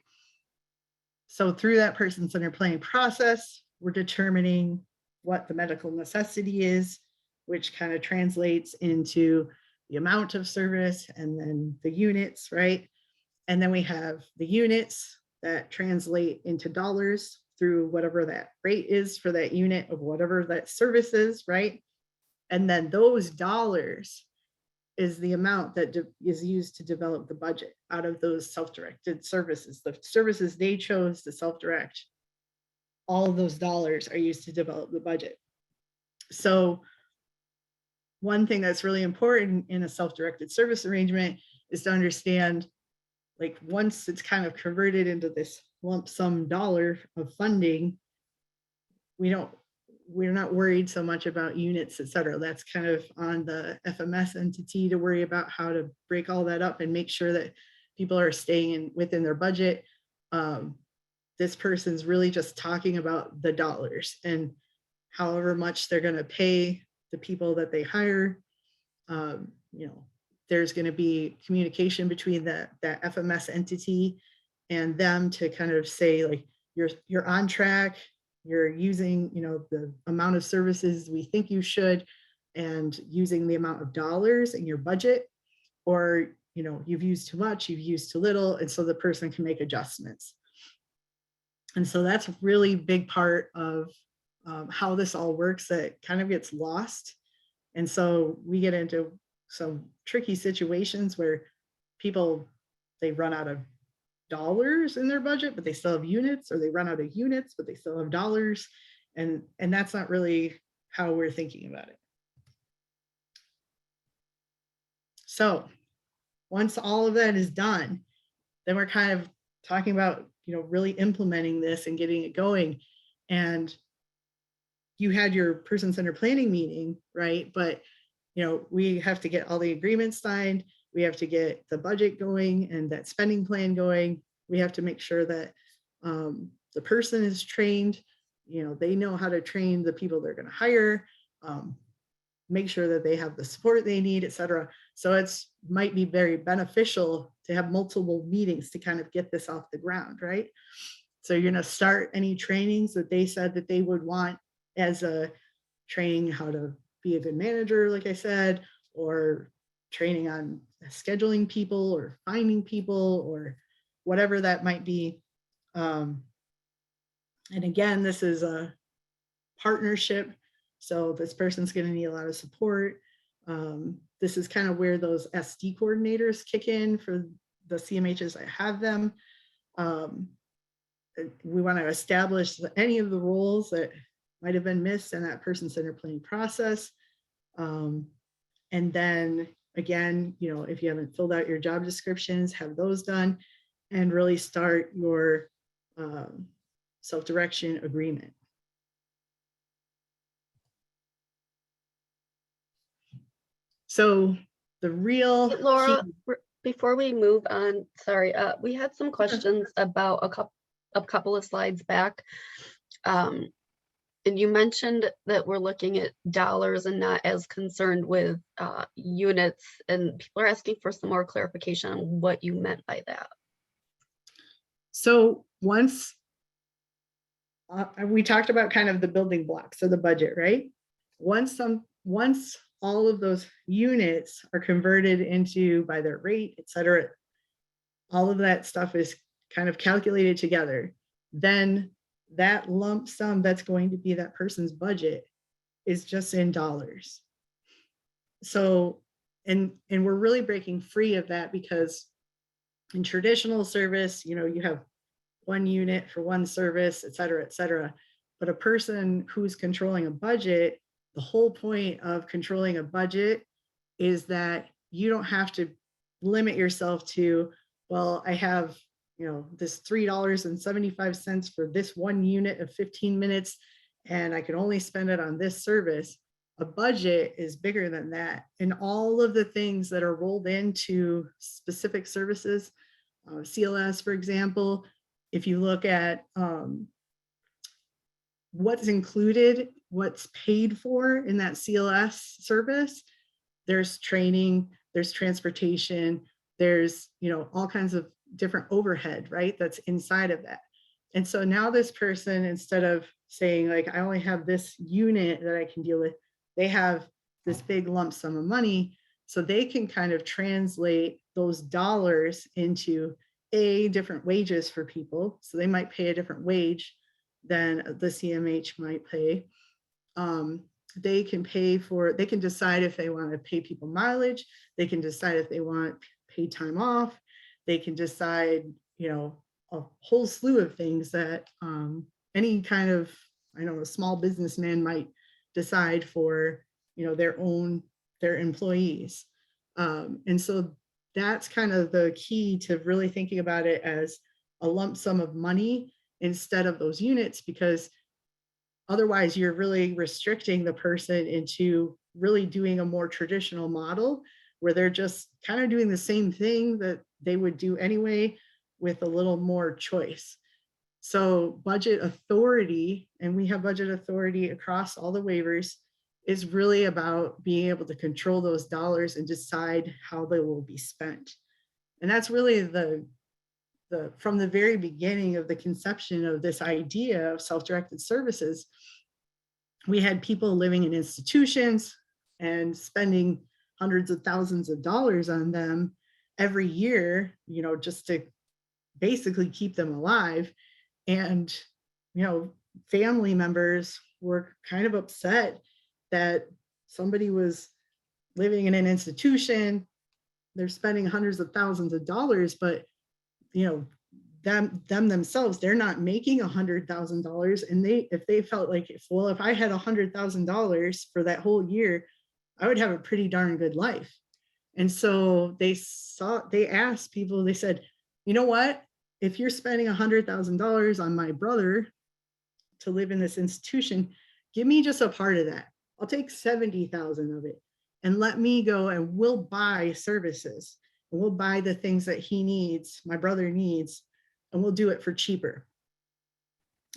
So through that person-centered planning process, we're determining what the medical necessity is, which kind of translates into the amount of service and then the units, right? And then we have the units that translate into dollars through whatever that rate is for that unit of whatever that service is, right? And then those dollars is the amount that is used to develop the budget out of those self-directed services. The services they chose to self-direct, all of those dollars are used to develop the budget. So one thing that's really important in a self-directed service arrangement is to understand, like, once it's kind of converted into this lump sum dollar of funding, we're not worried so much about units, et cetera. That's kind of on the FMS entity to worry about how to break all that up and make sure that people are staying within their budget. This person's really just talking about the dollars and however much they're going to pay the people that they hire. There's going to be communication between that FMS entity and them to kind of say, like, you're on track. You're using, the amount of services we think you should, and using the amount of dollars in your budget, or, you've used too much, you've used too little. And so the person can make adjustments. And so that's a really big part of how this all works that kind of gets lost. And so we get into some tricky situations where people, they run out of dollars in their budget, but they still have units, or they run out of units, but they still have dollars. And that's not really how we're thinking about it. So once all of that is done, then we're kind of talking about, really implementing this and getting it going. And you had your person-centered planning meeting, right? But, we have to get all the agreements signed. We have to get the budget going and that spending plan going. We have to make sure that the person is trained, they know how to train the people they're going to hire, make sure that they have the support they need, et cetera. So it's might be very beneficial to have multiple meetings to kind of get this off the ground, right? So you're going to start any trainings that they said that they would want as a training how to be a good manager, like I said, or training on scheduling people or finding people or whatever that might be. And again, this is a partnership. So this person's going to need a lot of support. This is kind of where those SD coordinators kick in for the CMHs that have them. We want to establish any of the roles that might have been missed in that person-centered planning process. And then again, if you haven't filled out your job descriptions, have those done and really start your self-direction agreement. So the real Hey, Laura, key... before we move on, sorry, we had some questions about a couple of slides back. And you mentioned that we're looking at dollars and not as concerned with units, and people are asking for some more clarification on what you meant by that. So once we talked about kind of the building blocks of the budget, right? Once all of those units are converted into by their rate, et cetera, all of that stuff is kind of calculated together, then that lump sum that's going to be that person's budget is just in dollars. So, and we're really breaking free of that, because in traditional service, you have one unit for one service, et cetera, et cetera. But a person who's controlling a budget, the whole point of controlling a budget is that you don't have to limit yourself to, well, I have this $3.75 for this one unit of 15 minutes, and I can only spend it on this service. A budget is bigger than that. And all of the things that are rolled into specific services, CLS, for example, if you look at what's included, what's paid for in that CLS service, there's training, there's transportation, there's all kinds of different overhead, right? That's inside of that. And so now this person, instead of saying like, I only have this unit that I can deal with, they have this big lump sum of money, so they can kind of translate those dollars into different wages for people. So they might pay a different wage than the CMH might pay. They can decide if they want to pay people mileage. They can decide if they want paid time off. They can decide, a whole slew of things that any kind of, a small businessman might decide for, their employees. And so that's kind of the key to really thinking about it as a lump sum of money instead of those units, because otherwise you're really restricting the person into really doing a more traditional model where they're just kind of doing the same thing that they would do anyway with a little more choice. So budget authority, and we have budget authority across all the waivers, is really about being able to control those dollars and decide how they will be spent. And that's really from the very beginning of the conception of this idea of self-directed services. We had people living in institutions and spending hundreds of thousands of dollars on them every year, just to basically keep them alive. And, family members were kind of upset that somebody was living in an institution, they're spending hundreds of thousands of dollars, but them themselves, they're not making $100,000. And if they felt like, if I had $100,000 for that whole year, I would have a pretty darn good life. And so they asked people, they said, you know what, if you're spending $100,000 on my brother to live in this institution, give me just a part of that. I'll take 70,000 of it and let me go, and we'll buy services, and we'll buy the things that he needs, my brother needs, and we'll do it for cheaper.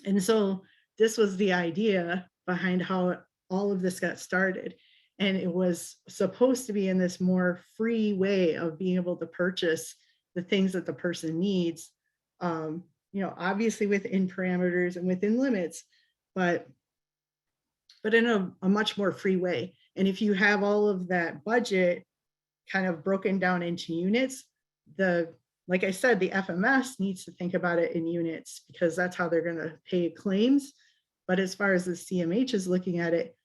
And so this was the idea behind how all of this got started. And it was supposed to be in this more free way of being able to purchase the things that the person needs, obviously within parameters and within limits, but in a much more free way. And if you have all of that budget kind of broken down into units, like I said, the FMS needs to think about it in units, because that's how they're going to pay claims. But as far as the CMH is looking at it,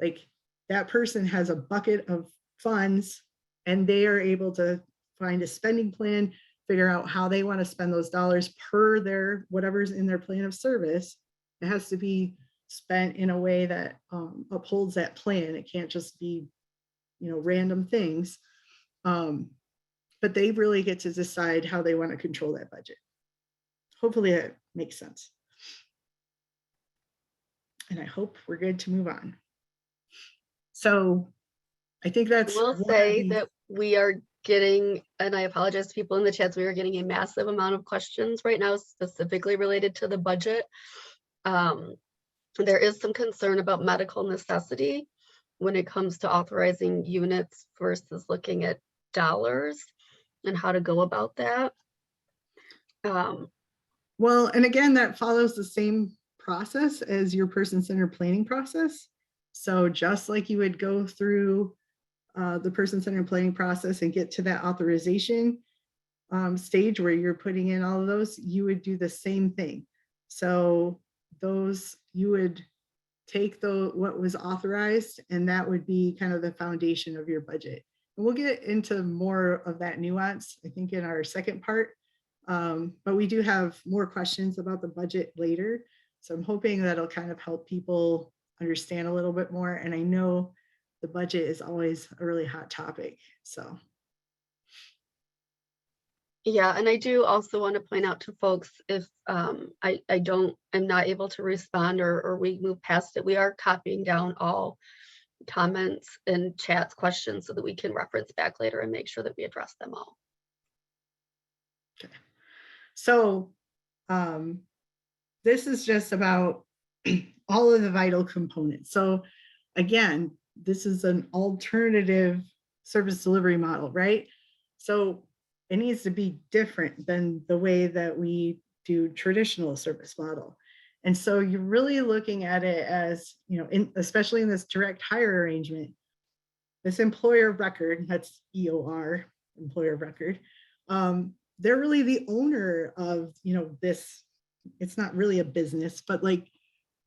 like that person has a bucket of funds and they are able to find a spending plan, figure out how they want to spend those dollars per their whatever's in their plan of service. It has to be spent in a way that upholds that plan. It can't just be, random things. But they really get to decide how they want to control that budget. Hopefully that makes sense. And I hope we're good to move on. So I think that's. I will say that we are getting, and I apologize to people in the chats, we are getting a massive amount of questions right now, specifically related to the budget. There is some concern about medical necessity when it comes to authorizing units versus looking at dollars and how to go about that. Well, and again, that follows the same process as your person-centered planning process. So just like you would go through the person-centered planning process and get to that authorization stage where you're putting in all of those, you would do the same thing. So those, you would take what was authorized, and that would be kind of the foundation of your budget. And we'll get into more of that nuance, I think, in our second part. But we do have more questions about the budget later. So I'm hoping that'll kind of help people understand a little bit more. And I know the budget is always a really hot topic, so. Yeah, and I do also want to point out to folks, if I'm not able to respond or we move past it, we are copying down all comments and chats, questions, so that we can reference back later and make sure that we address them all. Okay. So this is just about all of the vital components. So again, this is an alternative service delivery model, right? So it needs to be different than the way that we do traditional service model. And so you're really looking at it as, especially in this direct hire arrangement, this employer of record, that's EOR, employer of record, they're really the owner of, this. It's not really a business, but like,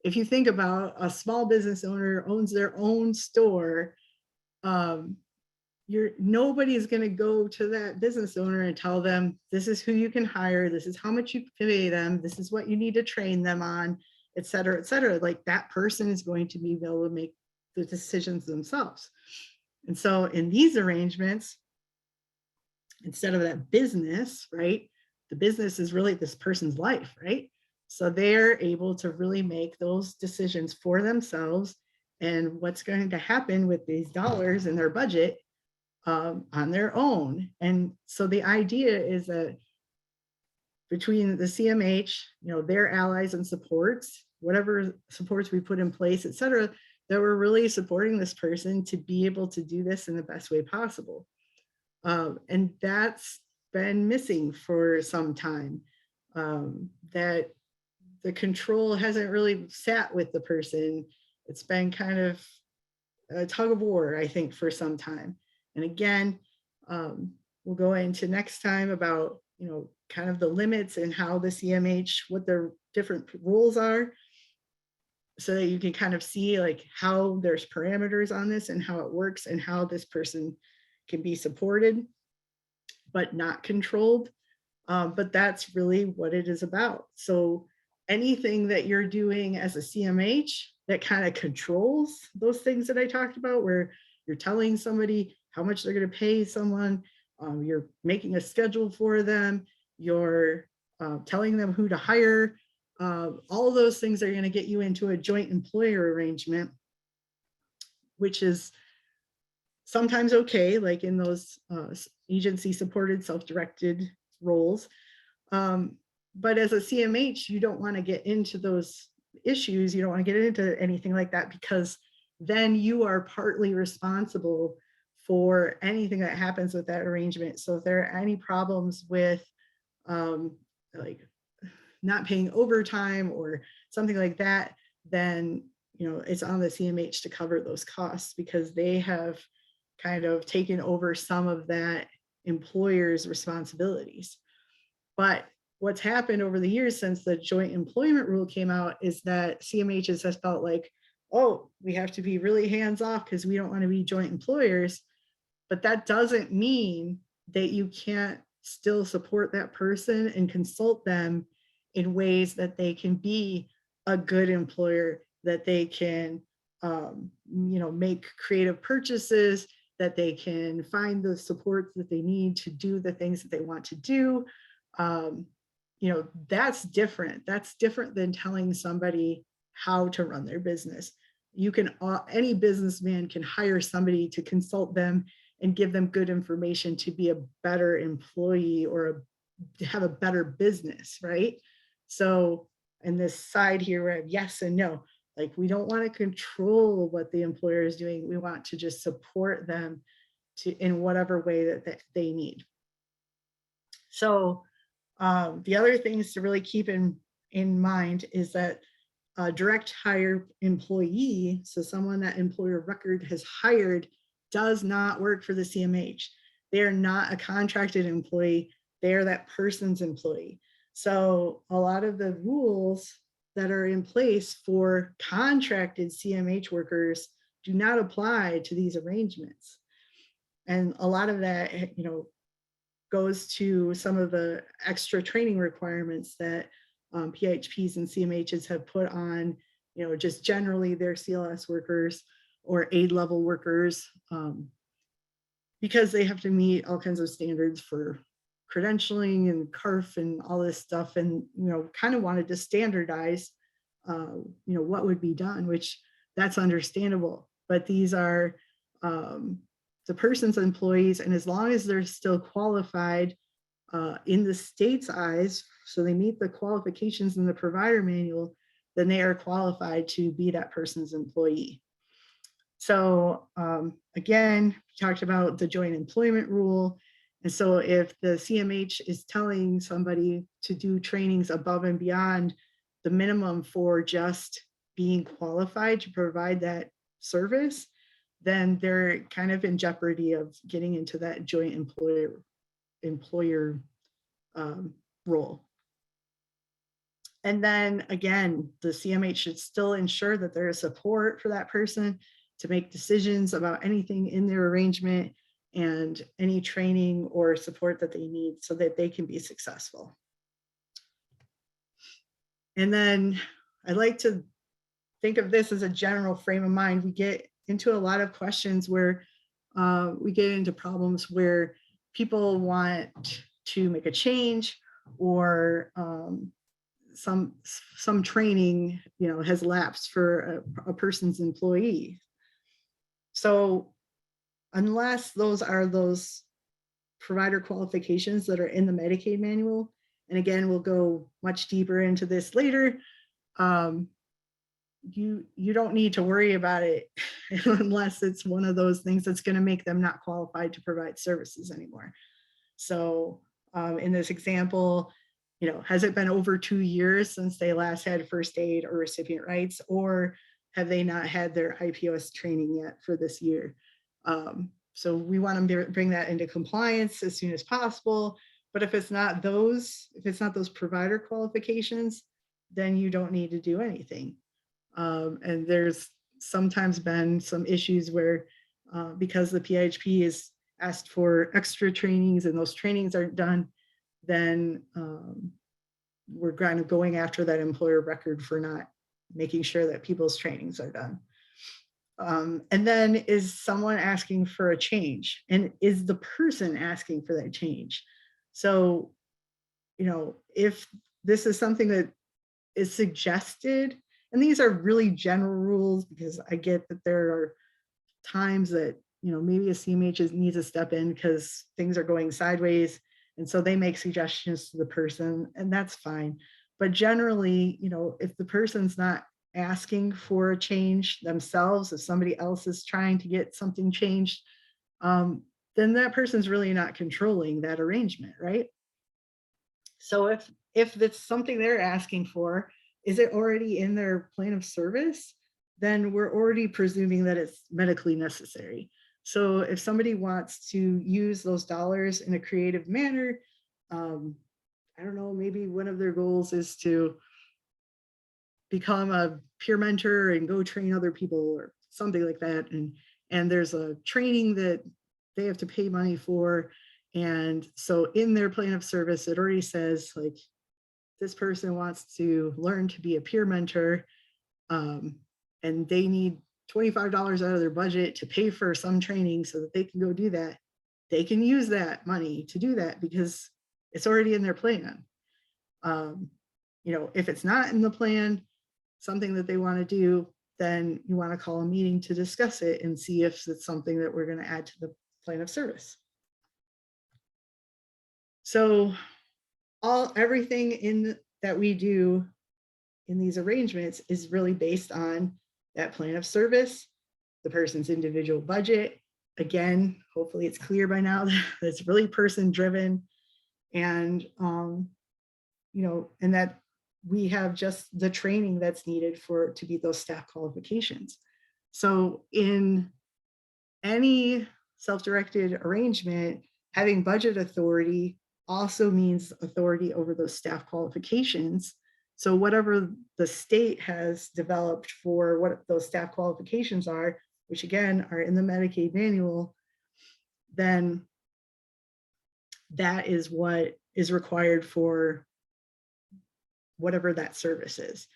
if you think about a small business owner owns their own store, nobody's going to go to that business owner and tell them, this is who you can hire, this is how much you pay them, this is what you need to train them on, et cetera, et cetera. Like, that person is going to be able to make the decisions themselves. And so in these arrangements, instead of that business, right, the business is really this person's life, right? So they're able to really make those decisions for themselves and what's going to happen with these dollars in their budget on their own. And so the idea is that between the CMH, their allies and supports, whatever supports we put in place, et cetera, that we're really supporting this person to be able to do this in the best way possible. And that's been missing for some time, that the control hasn't really sat with the person. It's been kind of a tug of war, I think, for some time. And again, we'll go into next time about, kind of the limits and how the CMH, what their different rules are, so that you can kind of see like how there's parameters on this and how it works and how this person can be supported, but not controlled. But that's really what it is about. So anything that you're doing as a CMH that kind of controls those things that I talked about, where you're telling somebody how much they're going to pay someone, you're making a schedule for them, you're telling them who to hire, all of those things are going to get you into a joint employer arrangement, which is sometimes okay, like in those agency supported self-directed roles. But as a CMH, you don't want to get into those issues. You don't want to get into anything like that, because then you are partly responsible for anything that happens with that arrangement. So if there are any problems with like not paying overtime or something like that, then it's on the CMH to cover those costs, because they have kind of taken over some of that employer's responsibilities. But what's happened over the years since the joint employment rule came out is that CMHs has felt like, oh, we have to be really hands off because we don't want to be joint employers. But that doesn't mean that you can't still support that person and consult them in ways that they can be a good employer, that they can make creative purchases, that they can find the support that they need to do the things that they want to do. That's different. That's different than telling somebody how to run their business. Any businessman can hire somebody to consult them and give them good information to be a better employee or to have a better business, right? So in this side here, we have yes and no. Like, we don't want to control what the employer is doing. We want to just support them in whatever way that they need. So the other things to really keep in mind is that a direct hire employee, so someone that employer record has hired, does not work for the CMH. They are not a contracted employee. They are that person's employee. So a lot of the rules that are in place for contracted CMH workers do not apply to these arrangements. And a lot of that, goes to some of the extra training requirements that PHPs and CMHs have put on, just generally their CLS workers or aid level workers, because they have to meet all kinds of standards for credentialing and CARF and all this stuff, and kind of wanted to standardize what would be done, which that's understandable. But these are the person's employees, and as long as they're still qualified in the state's eyes, so they meet the qualifications in the provider manual, then they are qualified to be that person's employee. So again, we talked about the joint employment rule. And so if the CMH is telling somebody to do trainings above and beyond the minimum for just being qualified to provide that service, then they're kind of in jeopardy of getting into that joint employer role. And then again, the CMH should still ensure that there is support for that person to make decisions about anything in their arrangement and any training or support that they need so that they can be successful. And then I like to think of this as a general frame of mind. We get into a lot of questions where we get into problems where people want to make a change, or some training has lapsed for a person's employee. So unless those are those provider qualifications that are in the Medicaid manual, and again, we'll go much deeper into this later, you don't need to worry about it unless it's one of those things that's going to make them not qualified to provide services anymore. So in this example, has it been over 2 years since they last had first aid or recipient rights, or have they not had their IPOS training yet for this year? So we want to bring that into compliance as soon as possible. But if it's not those provider qualifications, then you don't need to do anything. And there's sometimes been some issues where because the PHP is asked for extra trainings and those trainings aren't done, then we're kind of going after that employer record for not making sure that people's trainings are done. And then, is someone asking for a change? And is the person asking for that change? So, if this is something that is suggested, and these are really general rules, because I get that there are times that, maybe a CMH needs to step in because things are going sideways. And so they make suggestions to the person, and that's fine. But generally, if the person's not asking for a change themselves, if somebody else is trying to get something changed, then that person's really not controlling that arrangement, right? So if it's something they're asking for, is it already in their plan of service? Then we're already presuming that it's medically necessary. So if somebody wants to use those dollars in a creative manner, I don't know, maybe one of their goals is to become a peer mentor and go train other people or something like that. And there's a training that they have to pay money for. And so in their plan of service, it already says, like, this person wants to learn to be a peer mentor, and they need $25 out of their budget to pay for some training so that they can go do that. They can use that money to do that because it's already in their plan. If it's not in the plan, something that they want to do, then you want to call a meeting to discuss it and see if it's something that we're going to add to the plan of service. So everything in that we do in these arrangements is really based on that plan of service, the person's individual budget. Again, hopefully it's clear by now that it's really person driven, and and that we have just the training that's needed to meet those staff qualifications. So in any self-directed arrangement, having budget authority also means authority over those staff qualifications. So whatever the state has developed for what those staff qualifications are, which again are in the Medicaid manual, then that is what is required for whatever that service is.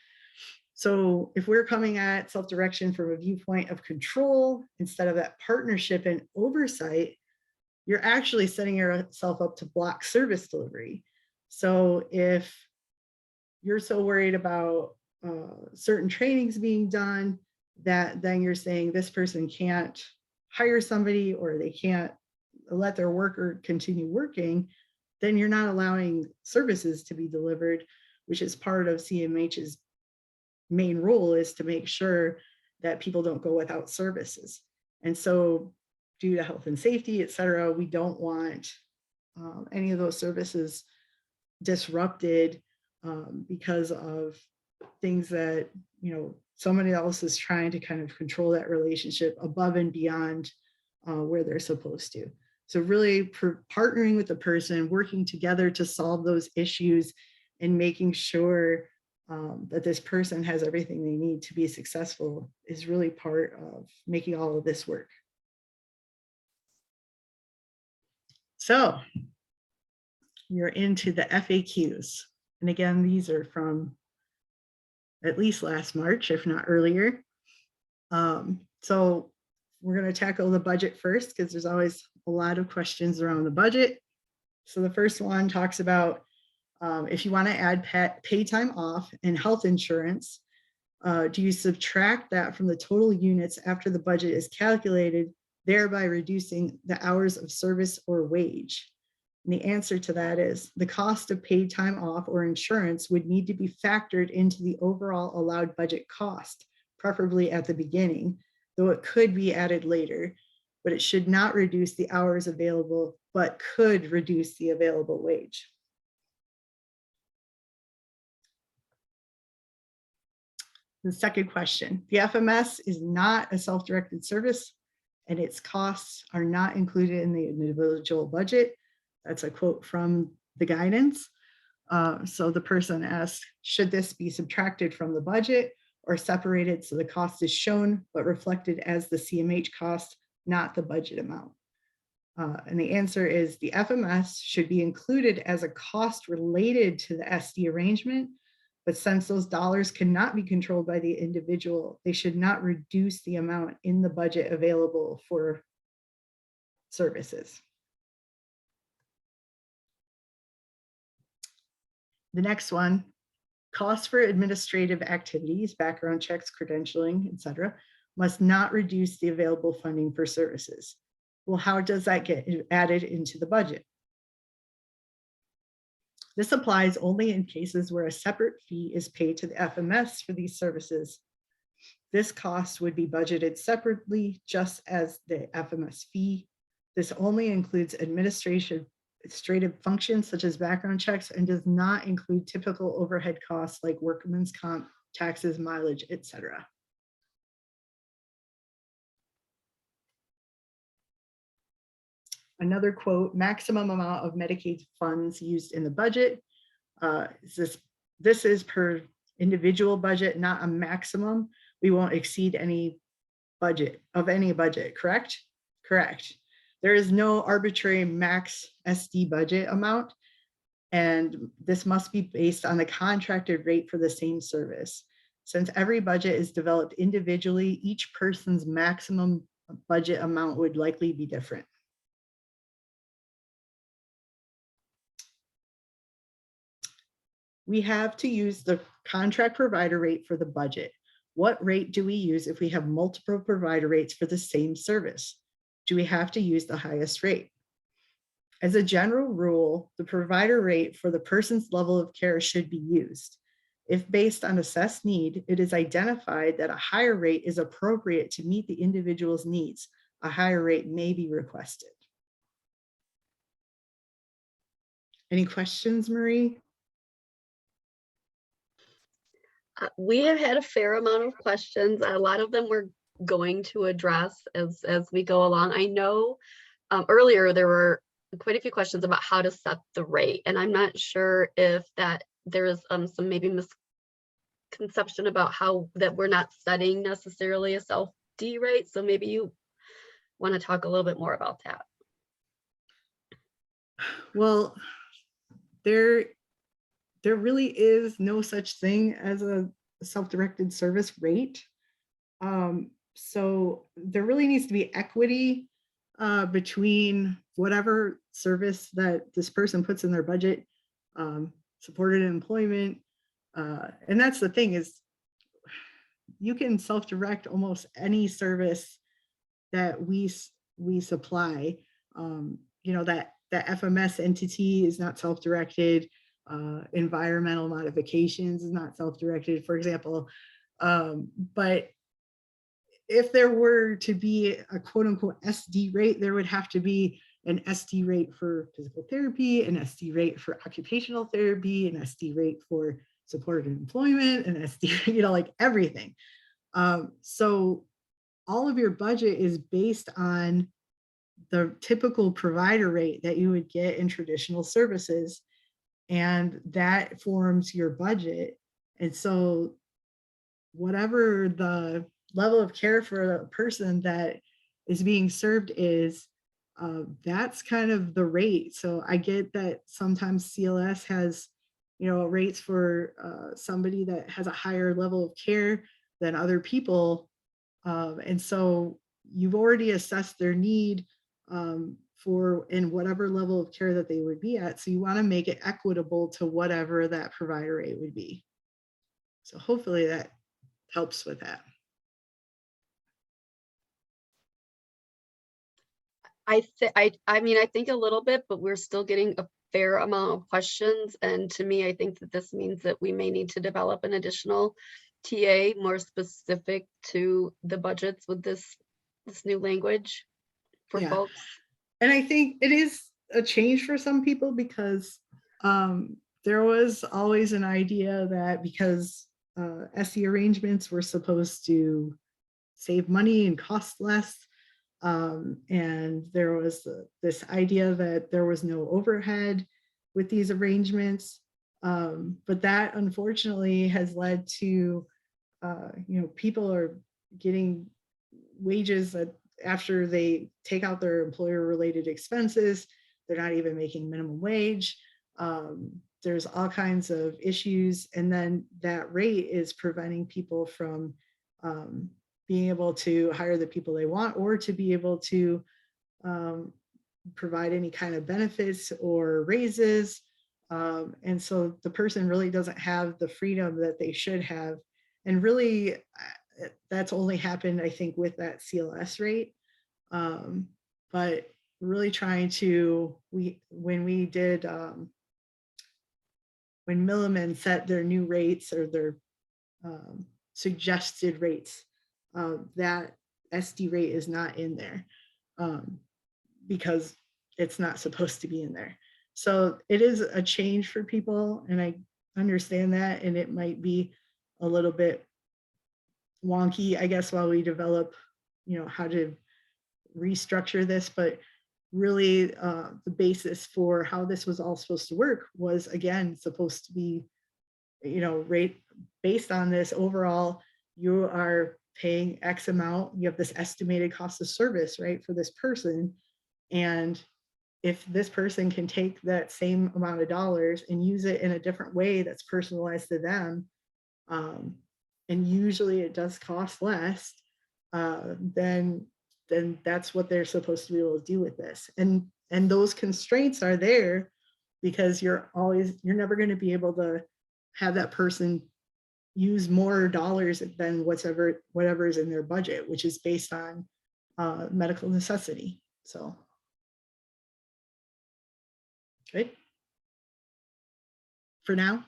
So if we're coming at self-direction from a viewpoint of control instead of that partnership and oversight, you're actually setting yourself up to block service delivery. So if you're so worried about certain trainings being done, that then you're saying this person can't hire somebody or they can't let their worker continue working, then you're not allowing services to be delivered, which is part of CMH's main role, is to make sure that people don't go without services. And so due to health and safety, et cetera, we don't want any of those services disrupted because of things that, somebody else is trying to kind of control that relationship above and beyond where they're supposed to. So really partnering with the person, working together to solve those issues and making sure that this person has everything they need to be successful is really part of making all of this work. So you're into the FAQs. And again, these are from at least last March, if not earlier. So we're going to tackle the budget first because there's always a lot of questions around the budget. So the first one talks about if you want to add pay time off and health insurance, do you subtract that from the total units after the budget is calculated, thereby reducing the hours of service or wage? And the answer to that is the cost of paid time off or insurance would need to be factored into the overall allowed budget cost, preferably at the beginning, though it could be added later, but it should not reduce the hours available, but could reduce the available wage. The second question, the FMS is not a self-directed service and its costs are not included in the individual budget. That's a quote from the guidance. So the person asked, should this be subtracted from the budget or separated so the cost is shown but reflected as the CMH cost, not the budget amount? And the answer is the FMS should be included as a cost related to the SD arrangement, but since those dollars cannot be controlled by the individual, they should not reduce the amount in the budget available for services. The next one, costs for administrative activities, background checks, credentialing, et cetera, must not reduce the available funding for services. Well, how does that get added into the budget? This applies only in cases where a separate fee is paid to the FMS for these services. This cost would be budgeted separately, just as the FMS fee. This only includes administrative functions such as background checks and does not include typical overhead costs like workman's comp, taxes, mileage, etc. Another quote, maximum amount of Medicaid funds used in the budget. This is per individual budget, not a maximum. We won't exceed any budget, correct? Correct. There is no arbitrary max SD budget amount, and this must be based on the contracted rate for the same service. Since every budget is developed individually, each person's maximum budget amount would likely be different. We have to use the contract provider rate for the budget. What rate do we use if we have multiple provider rates for the same service? Do we have to use the highest rate? As a general rule, the provider rate for the person's level of care should be used. If based on assessed need, it is identified that a higher rate is appropriate to meet the individual's needs, a higher rate may be requested. Any questions, Marie? We have had a fair amount of questions. A lot of them we're going to address as we go along. I know earlier there were quite a few questions about how to set the rate, and I'm not sure if that there is some maybe misconception about how that we're not setting necessarily a self-D rate. So maybe you want to talk a little bit more about that. Well, there really is no such thing as a self-directed service rate. So there really needs to be equity between whatever service that this person puts in their budget, supported employment. And that's the thing, is you can self-direct almost any service that we supply. That FMS entity is not self-directed. Environmental modifications is not self-directed, for example. But if there were to be a quote unquote SD rate, there would have to be an SD rate for physical therapy, an SD rate for occupational therapy, an SD rate for supported employment, an SD, like everything. So all of your budget is based on the typical provider rate that you would get in traditional services, and that forms your budget. And so whatever the level of care for a person that is being served is, that's kind of the rate. So I get that sometimes CLS has, rates for somebody that has a higher level of care than other people. And so you've already assessed their need for in whatever level of care that they would be at. So you want to make it equitable to whatever that provider rate would be. So hopefully that helps with that. I think a little bit, but we're still getting a fair amount of questions. And to me, I think that this means that we may need to develop an additional TA more specific to the budgets with this new language for folks. And I think it is a change for some people, because there was always an idea that because SE arrangements were supposed to save money and cost less, and there was this idea that there was no overhead with these arrangements. But that unfortunately has led to, people are getting wages that after they take out their employer related expenses, they're not even making minimum wage. There's all kinds of issues. And then that rate is preventing people from being able to hire the people they want, or to be able to provide any kind of benefits or raises. And so the person really doesn't have the freedom that they should have. And really, that's only happened, I think, with that CLS rate. But really trying to, when Milliman set their new rates, or their suggested rates, that SD rate is not in there, because it's not supposed to be in there. So it is a change for people, and I understand that, and it might be a little bit wonky, I guess, while we develop, how to restructure this. But really, the basis for how this was all supposed to work was, again, supposed to be, rate based on this overall. You are paying X amount, you have this estimated cost of service, right, for this person. And if this person can take that same amount of dollars and use it in a different way that's personalized to them, and usually it does cost less, then that's what they're supposed to be able to do with this. And those constraints are there because you're never going to be able to have that person use more dollars than whatever is in their budget, which is based on medical necessity. So, good for now.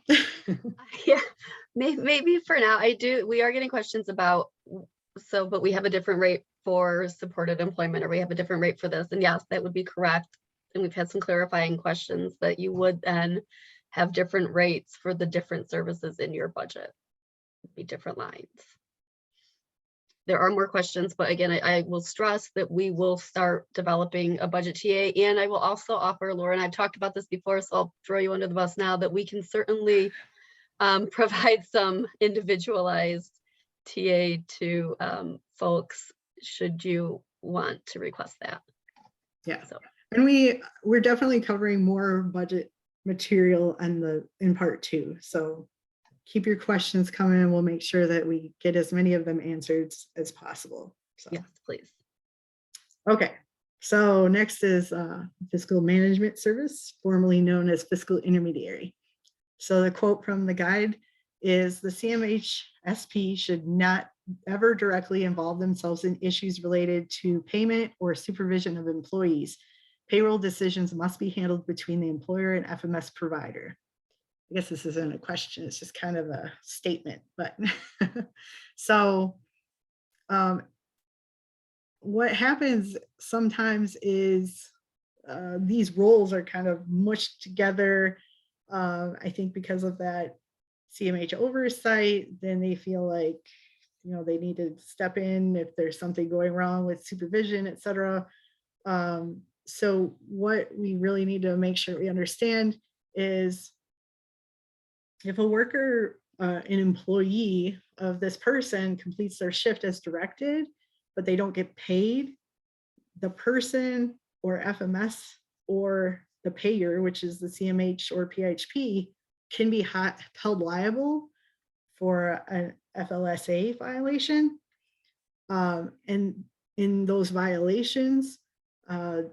Yeah, Maybe for now, we are getting questions about, but we have a different rate for supported employment, or we have a different rate for this. And yes, that would be correct. And we've had some clarifying questions that you would then have different rates for the different services in your budget. It'd be different lines. There are more questions, but again, I will stress that we will start developing a budget TA, and I will also offer, Laura, and I've talked about this before, so I'll throw you under the bus now, that we can certainly provide some individualized TA to folks should you want to request that. Yeah, so. And we're definitely covering more budget material in part 2. So keep your questions coming, and we'll make sure that we get as many of them answered as possible. So. Yes, please. Okay, so next is Fiscal Management Service, formerly known as Fiscal Intermediary. So the quote from the guide is, the CMH SP should not ever directly involve themselves in issues related to payment or supervision of employees. Payroll decisions must be handled between the employer and FMS provider. I guess this isn't a question, it's just kind of a statement, but so what happens sometimes is these roles are kind of mushed together. I think because of that CMH oversight, then they feel like, they need to step in if there's something going wrong with supervision, et cetera. So what we really need to make sure we understand is, if a worker, an employee of this person completes their shift as directed, but they don't get paid, the person or FMS or the payer, which is the CMH or PHP, can be held liable for an FLSA violation. And in those violations,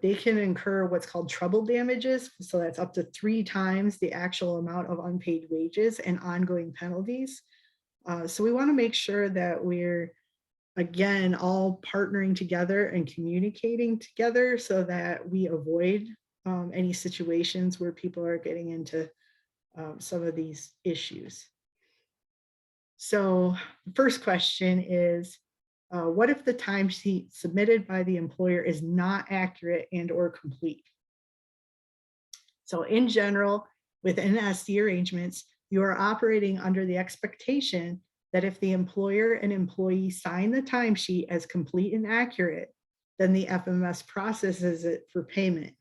they can incur what's called trouble damages. So that's up to 3 times the actual amount of unpaid wages and ongoing penalties. So we want to make sure that we're, again, all partnering together and communicating together so that we avoid any situations where people are getting into some of these issues. So the first question is, what if the timesheet submitted by the employer is not accurate and or complete? So in general, within SD arrangements, you are operating under the expectation that if the employer and employee sign the timesheet as complete and accurate, then the FMS processes it for payment.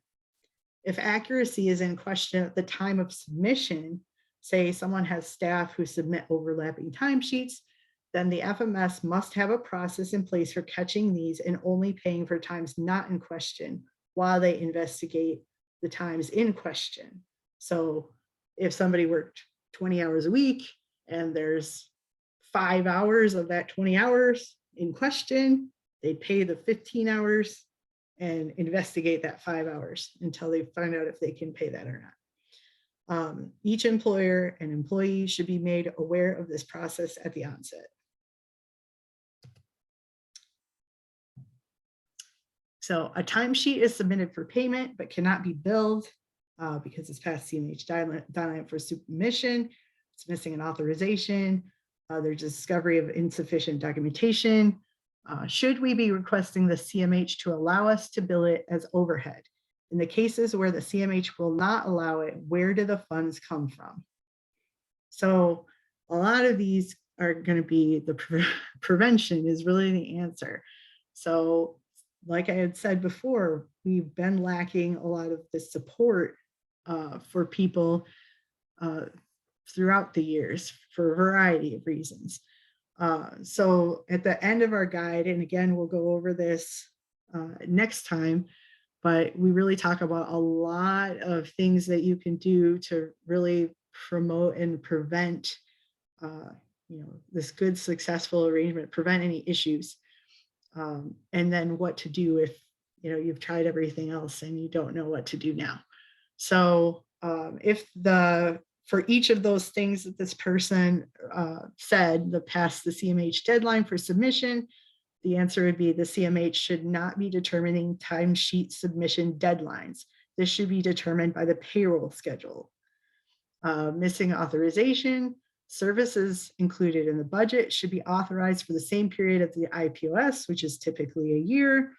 If accuracy is in question at the time of submission, say someone has staff who submit overlapping timesheets, then the FMS must have a process in place for catching these and only paying for times not in question while they investigate the times in question. So if somebody worked 20 hours a week and there's 5 hours of that 20 hours in question, they pay the 15 hours and investigate that 5 hours until they find out if they can pay that or not. Each employer and employee should be made aware of this process at the onset. So a timesheet is submitted for payment but cannot be billed because it's past CMH deadline for submission. It's missing an authorization. There's discovery of insufficient documentation. Should we be requesting the CMH to allow us to bill it as overhead? In the cases where the CMH will not allow it, where do the funds come from? So a lot of these are going to be the prevention is really the answer. So like I had said before, we've been lacking a lot of the support for people throughout the years for a variety of reasons. So at the end of our guide, and again, we'll go over this next time, but we really talk about a lot of things that you can do to really promote and prevent, this good, successful arrangement, prevent any issues. And then what to do if, you've tried everything else and you don't know what to do now. So for each of those things that this person said, past the CMH deadline for submission, the answer would be the CMH should not be determining timesheet submission deadlines. This should be determined by the payroll schedule. Missing authorization. Services included in the budget should be authorized for the same period of the IPOS, which is typically a year.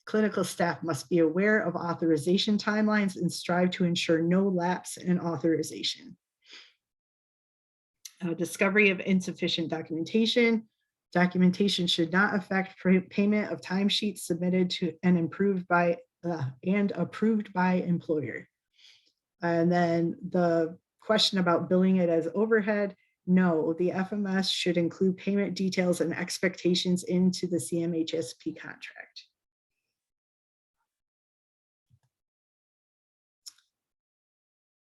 Clinical staff must be aware of authorization timelines and strive to ensure no lapse in authorization. Discovery of insufficient documentation. Documentation should not affect payment of timesheets submitted to and approved by employer. And then the question about billing it as overhead. No, the FMS should include payment details and expectations into the CMHSP contract.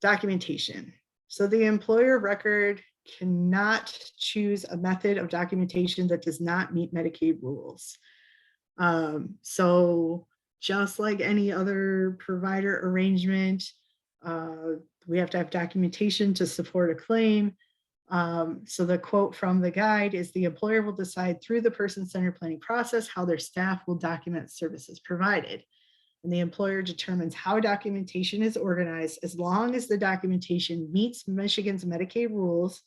Documentation. So the employer record cannot choose a method of documentation that does not meet Medicaid rules. So just like any other provider arrangement, we have to have documentation to support a claim. So the quote from the guide is, the employer will decide through the person-centered planning process how their staff will document services provided. And the employer determines how documentation is organized as long as the documentation meets Michigan's Medicaid rules,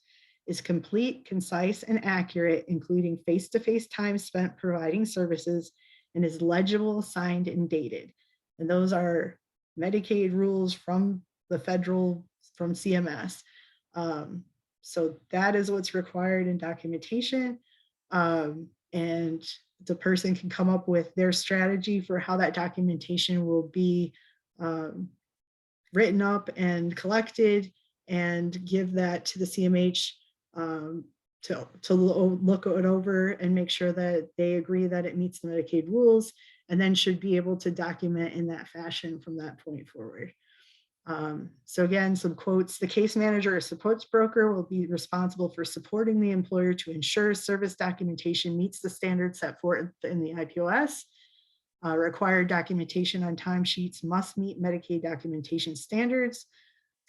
is complete, concise, and accurate, including face-to-face time spent providing services, and is legible, signed, and dated. And those are Medicaid rules from the federal, from CMS. So that is what's required in documentation. And the person can come up with their strategy for how that documentation will be written up and collected, and give that to the CMH to look it over and make sure that they agree that it meets the Medicaid rules, and then should be able to document in that fashion from that point forward. So again, some quotes: the case manager or supports broker will be responsible for supporting the employer to ensure service documentation meets the standards set forth in the IPOS. Required documentation on timesheets must meet Medicaid documentation standards.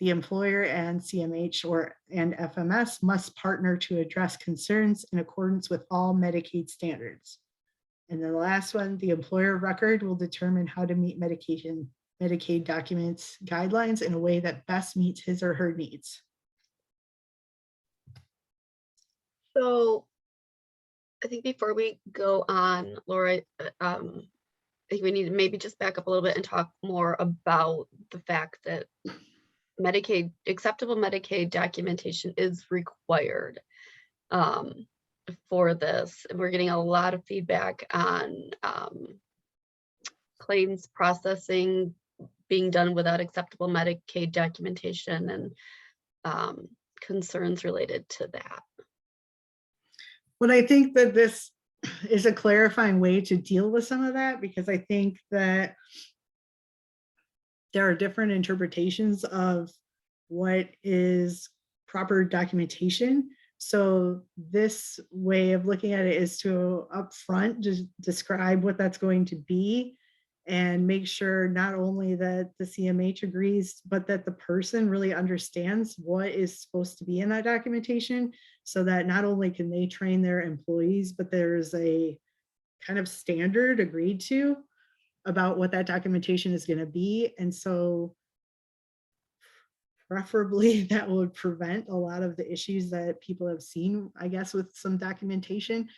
The employer and CMH and FMS must partner to address concerns in accordance with all Medicaid standards. And then the last one, the employer record will determine how to meet Medicaid documents guidelines in a way that best meets his or her needs. So I think before we go on, Laura, I think we need to maybe just back up a little bit and talk more about the fact that acceptable Medicaid documentation is required for this. And we're getting a lot of feedback on claims processing being done without acceptable Medicaid documentation, and concerns related to that. Well, I think that this is a clarifying way to deal with some of that, because I think that there are different interpretations of what is proper documentation. So this way of looking at it is to upfront just describe what that's going to be, and make sure not only that the CMH agrees, but that the person really understands what is supposed to be in that documentation, so that not only can they train their employees, but there's a kind of standard agreed to about what that documentation is going to be. And so preferably that would prevent a lot of the issues that people have seen, I guess, with some documentation,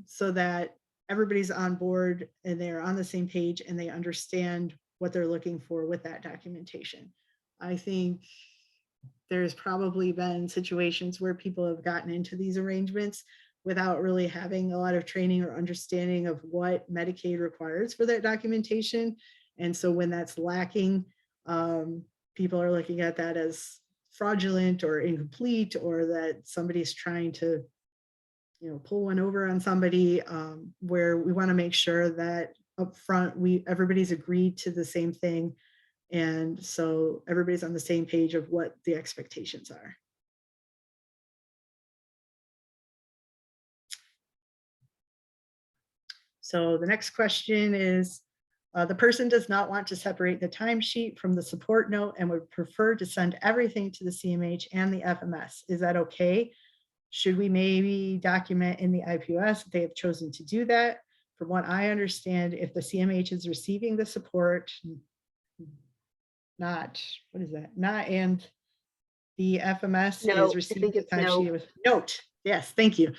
so that everybody's on board and they're on the same page and they understand what they're looking for with that documentation. I think there's probably been situations where people have gotten into these arrangements without really having a lot of training or understanding of what Medicaid requires for that documentation. And so when that's lacking, people are looking at that as fraudulent or incomplete, or that somebody's trying to, pull one over on somebody, where we want to make sure that up front, everybody's agreed to the same thing. And so everybody's on the same page of what the expectations are. So the next question is, the person does not want to separate the timesheet from the support note and would prefer to send everything to the CMH and the FMS. Is that okay? Should we maybe document in the IPOS if they have chosen to do that? From what I understand, if the CMH is receiving the support, and The FMS No, is I receiving think the it's no. timesheet with note. Yes, thank you.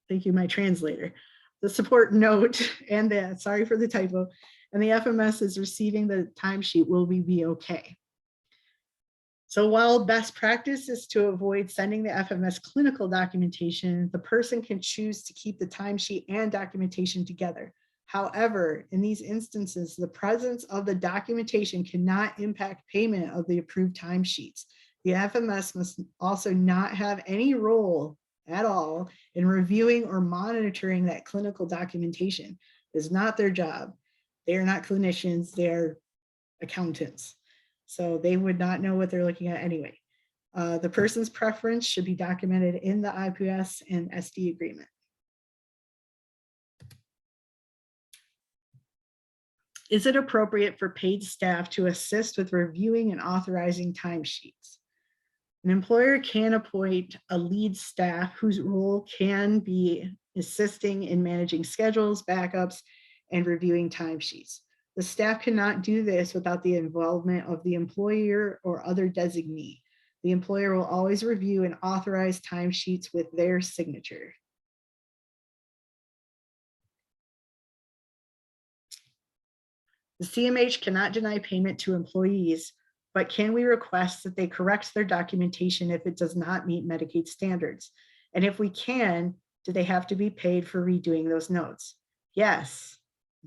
Thank you, my translator. The support note and the, sorry for the typo, and the FMS is receiving the timesheet. Will we be okay? So while best practice is to avoid sending the FMS clinical documentation, the person can choose to keep the timesheet and documentation together. However, in these instances, the presence of the documentation cannot impact payment of the approved timesheets. The FMS must also not have any role at all in reviewing or monitoring that clinical documentation. It is not their job. They are not clinicians, they're accountants. So they would not know what they're looking at anyway. The person's preference should be documented in the IPS and SD agreement. Is it appropriate for paid staff to assist with reviewing and authorizing timesheets? An employer can appoint a lead staff whose role can be assisting in managing schedules, backups, and reviewing timesheets. The staff cannot do this without the involvement of the employer or other designee. The employer will always review and authorize timesheets with their signature. The CMH cannot deny payment to employees, but can we request that they correct their documentation if it does not meet Medicaid standards? And if we can, do they have to be paid for redoing those notes? Yes,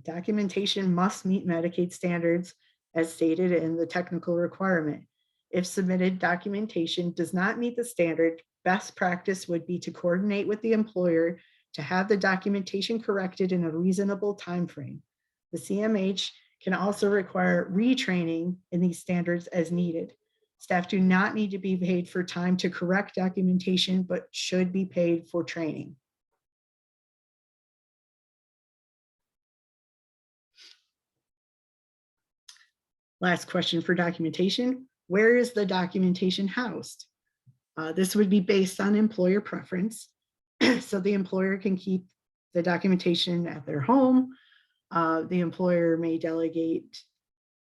documentation must meet Medicaid standards as stated in the technical requirement. If submitted documentation does not meet the standard, best practice would be to coordinate with the employer to have the documentation corrected in a reasonable time frame. The CMH can also require retraining in these standards as needed. Staff do not need to be paid for time to correct documentation, but should be paid for training. Last question for documentation. Where is the documentation housed? This would be based on employer preference. So the employer can keep the documentation at their home. The employer may delegate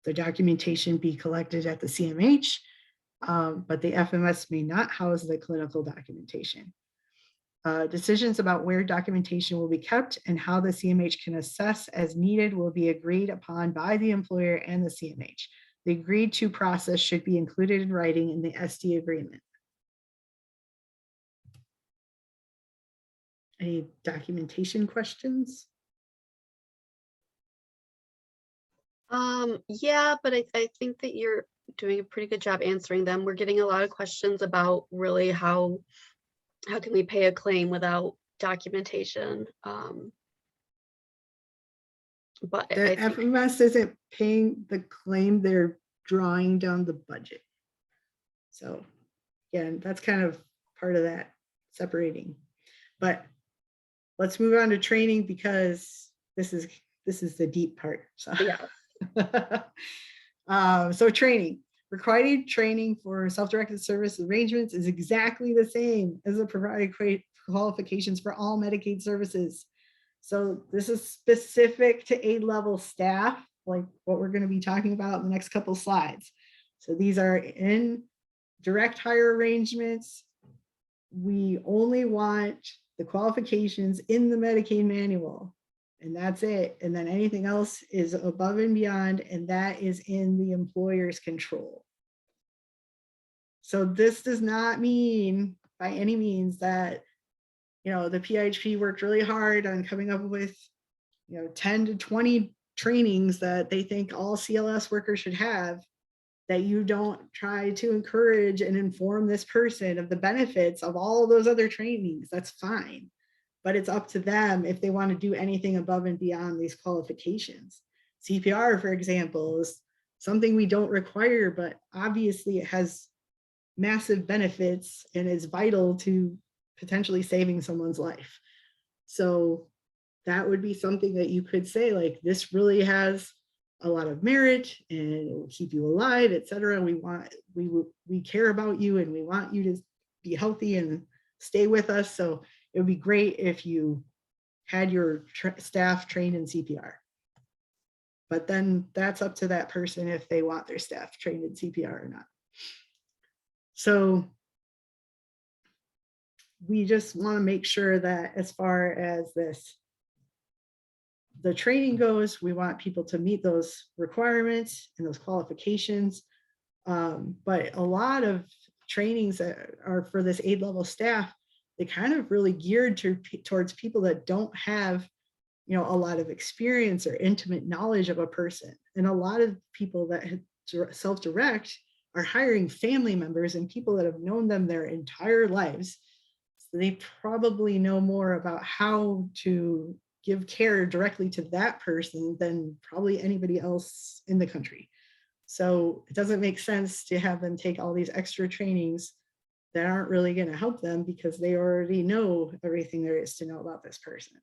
the documentation be collected at the CMH, but the FMS may not house the clinical documentation. Decisions about where documentation will be kept and how the CMH can assess as needed will be agreed upon by the employer and the CMH. The agreed to process should be included in writing in the SD agreement. Any documentation questions? Yeah, but I think that you're doing a pretty good job answering them. We're getting a lot of questions about really how can we pay a claim without documentation? But The I think, FMS isn't paying the claim, they're drawing down the budget. So again, that's kind of part of that separating. But let's move on to training because this is the deep part. So, yeah. So training. Required training for self-directed service arrangements is exactly the same as the provided qualifications for all Medicaid services. So this is specific to A-level staff, like what we're going to be talking about in the next couple slides. So these are in direct hire arrangements. We only want the qualifications in the Medicaid manual, and that's it. And then anything else is above and beyond, and that is in the employer's control. So this does not mean by any means that, you know, the PIHP worked really hard on coming up with, 10 to 20 trainings that they think all CLS workers should have, that you don't try to encourage and inform this person of the benefits of all those other trainings. That's fine. But it's up to them if they want to do anything above and beyond these qualifications. CPR, for example, is something we don't require, but obviously it has massive benefits and is vital to potentially saving someone's life. So that would be something that you could say, like, this really has a lot of merit and it will keep you alive, etc. We care about you and we want you to be healthy and stay with us. So it would be great if you had your staff trained in CPR. But then that's up to that person if they want their staff trained in CPR or not. So we just want to make sure that as far as the training goes, we want people to meet those requirements and those qualifications. But a lot of trainings that are for this aid level staff, they kind of really geared towards people that don't have, a lot of experience or intimate knowledge of a person. And a lot of people that self-direct are hiring family members and people that have known them their entire lives. So they probably know more about how to give care directly to that person than probably anybody else in the country. So it doesn't make sense to have them take all these extra trainings that aren't really going to help them because they already know everything there is to know about this person.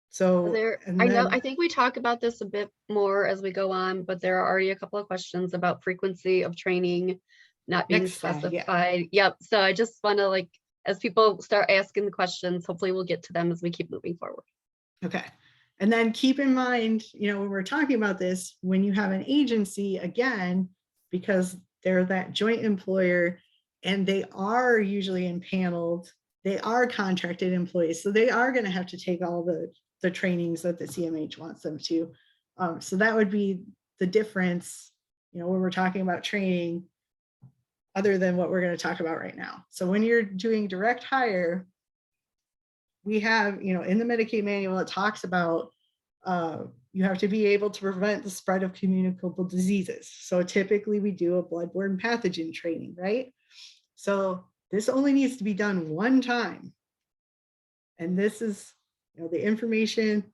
So I think we talk about this a bit more as we go on, but there are already a couple of questions about frequency of training not being specified. Yep. So I just want to, as people start asking the questions, hopefully we'll get to them as we keep moving forward. Okay. And then keep in mind, when we're talking about this, when you have an agency, again, because they're that joint employer and they are usually impaneled, they are contracted employees. So they are going to have to take all the trainings that the CMH wants them to. So that would be the difference, when we're talking about training, other than what we're going to talk about right now. So when you're doing direct hire, we have, in the Medicaid manual, it talks about you have to be able to prevent the spread of communicable diseases. So typically we do a bloodborne pathogen training, right? So this only needs to be done one time. And this is, the information,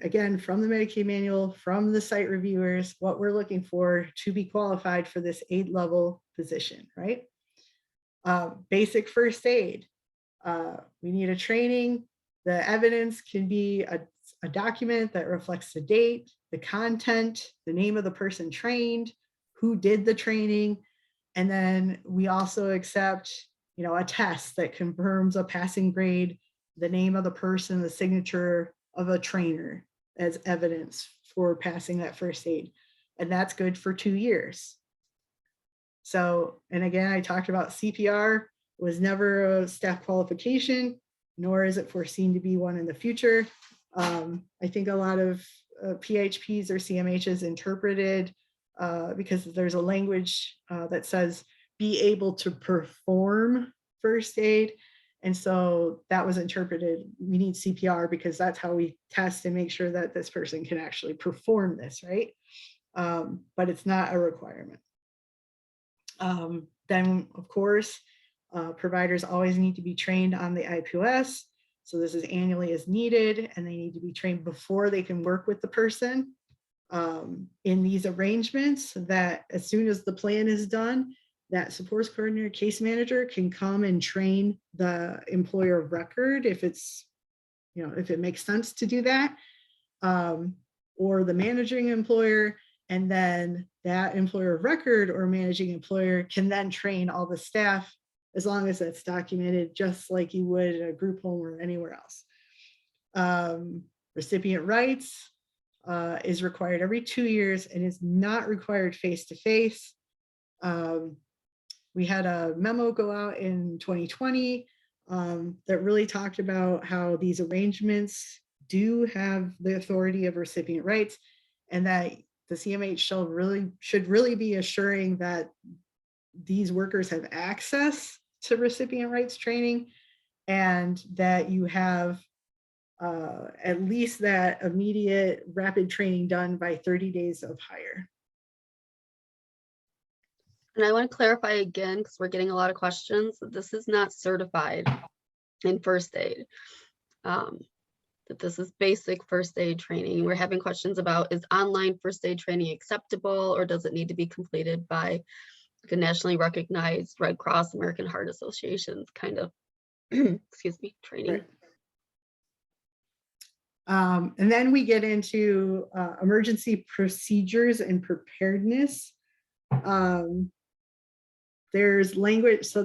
again, from the Medicaid manual, from the site reviewers, what we're looking for to be qualified for this aid level position, right? Basic first aid. We need a training. The evidence can be a document that reflects the date, the content, the name of the person trained, who did the training. And then we also accept, a test that confirms a passing grade, the name of the person, the signature of a trainer as evidence for passing that first aid. And that's good for 2 years. So, and again, I talked about CPR was never a staff qualification, nor is it foreseen to be one in the future. I think a lot of PHPs or CMHs interpreted because there's a language that says be able to perform first aid. And so that was interpreted, we need CPR because that's how we test and make sure that this person can actually perform this, right? But it's not a requirement. Then, of course, providers always need to be trained on the IPOS. So this is annually as needed, and they need to be trained before they can work with the person in these arrangements, that as soon as the plan is done, that supports coordinator case manager can come and train the employer of record if it's, if it makes sense to do that, or the managing employer, and then that employer of record or managing employer can then train all the staff as long as that's documented, just like you would in a group home or anywhere else. Recipient rights is required every 2 years and is not required face-to-face. We had a memo go out in 2020 that really talked about how these arrangements do have the authority of recipient rights, and that the CMH should really be assuring that these workers have access to recipient rights training, and that you have at least that immediate rapid training done by 30 days of hire. And I want to clarify again, because we're getting a lot of questions, that this is not certified in first aid. That this is basic first aid training. We're having questions about, is online first aid training acceptable, or does it need to be completed by a nationally recognized Red Cross, American Heart Association kind of, excuse me, training. Right. And then we get into emergency procedures and preparedness. There's language. So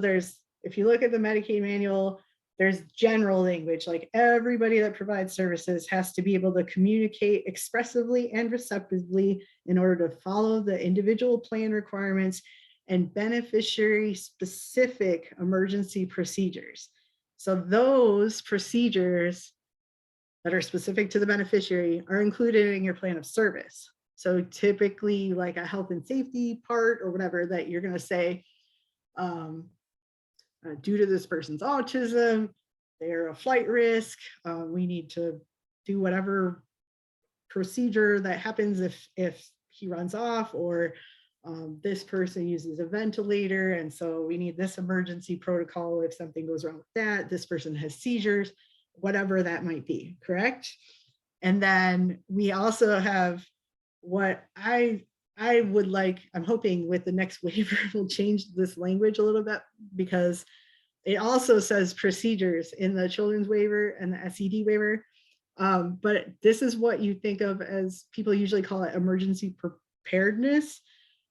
if you look at the Medicaid manual, there's general language, like everybody that provides services has to be able to communicate expressively and receptively in order to follow the individual plan requirements and beneficiary specific emergency procedures. So those procedures that are specific to the beneficiary are included in your plan of service. So typically like a health and safety part or whatever that you're going to say, due to this person's autism, they're a flight risk. We need to do whatever procedure that happens if he runs off, or this person uses a ventilator, and so we need this emergency protocol if something goes wrong with that. This person has seizures, whatever that might be, correct? And then we also have what I would like, I'm hoping with the next waiver will change this language a little bit, because it also says procedures in the children's waiver and the SED waiver. But this is what you think of as, people usually call it emergency preparedness.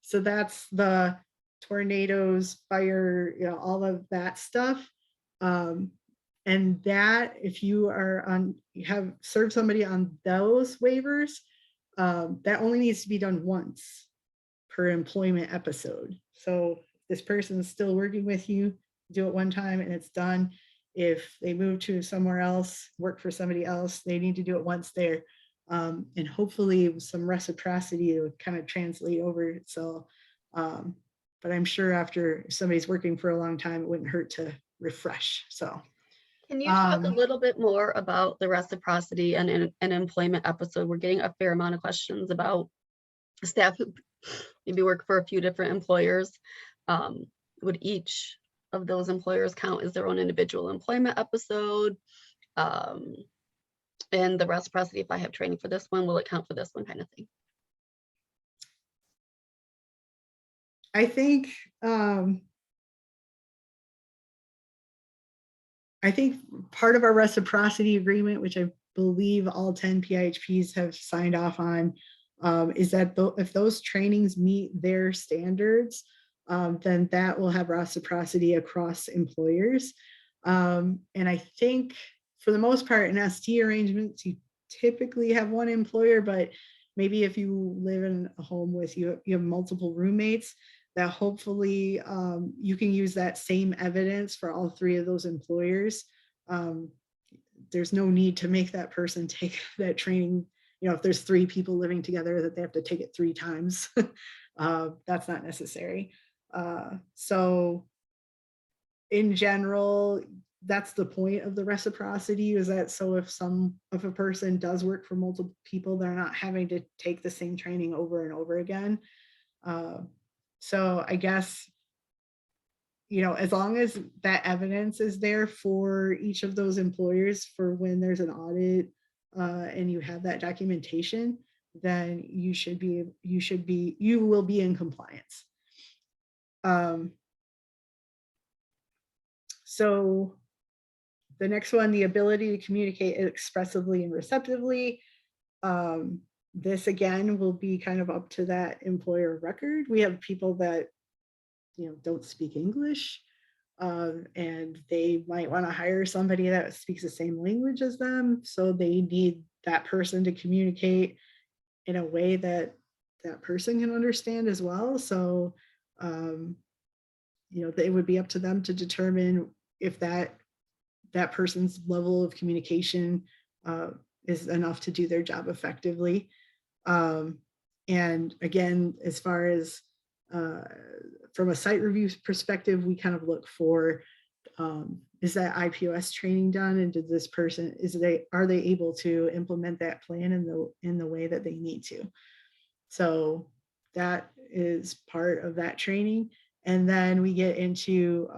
So that's the tornadoes, fire, you know, all of that stuff. And that, if you are on, you have served somebody on those waivers, that only needs to be done once per employment episode. So this person is still working with you, do it one time and it's done. If they move to somewhere else, work for somebody else, they need to do it once there. And hopefully some reciprocity to kind of translate over. So, but I'm sure after somebody's working for a long time, it wouldn't hurt to refresh. So. Can you talk a little bit more about the reciprocity and an employment episode? We're getting a fair amount of questions about staff who maybe work for a few different employers. Would each of those employers count as their own individual employment episode? And the reciprocity, if I have training for this one, will it count for this one, kind of thing? I think part of our reciprocity agreement, which I believe all 10 PIHPs have signed off on, is that if those trainings meet their standards, then that will have reciprocity across employers. And I think for the most part in ST arrangements, you typically have one employer, but maybe if you live in a home with you have multiple roommates, that hopefully you can use that same evidence for all three of those employers. There's no need to make that person take that training. You know, if there's 3 people living together that they have to take it 3 times, that's not necessary. So in general, that's the point of the reciprocity, is that so if a person does work for multiple people, they're not having to take the same training over and over again. So I guess, you know, as long as that evidence is there for each of those employers for when there's an audit, and you have that documentation, then you will be in compliance. So the next one, the ability to communicate expressively and receptively. This again will be kind of up to that employer record. We have people that, you know, don't speak English, and they might want to hire somebody that speaks the same language as them. So they need that person to communicate in a way that that person can understand as well. So, you know, it would be up to them to determine if that person's level of communication is enough to do their job effectively. And again, as far as from a site review perspective, we kind of look for, is that IPOS training done, and did this person, are they able to implement that plan in the way that they need to? So that is part of that training. And then we get into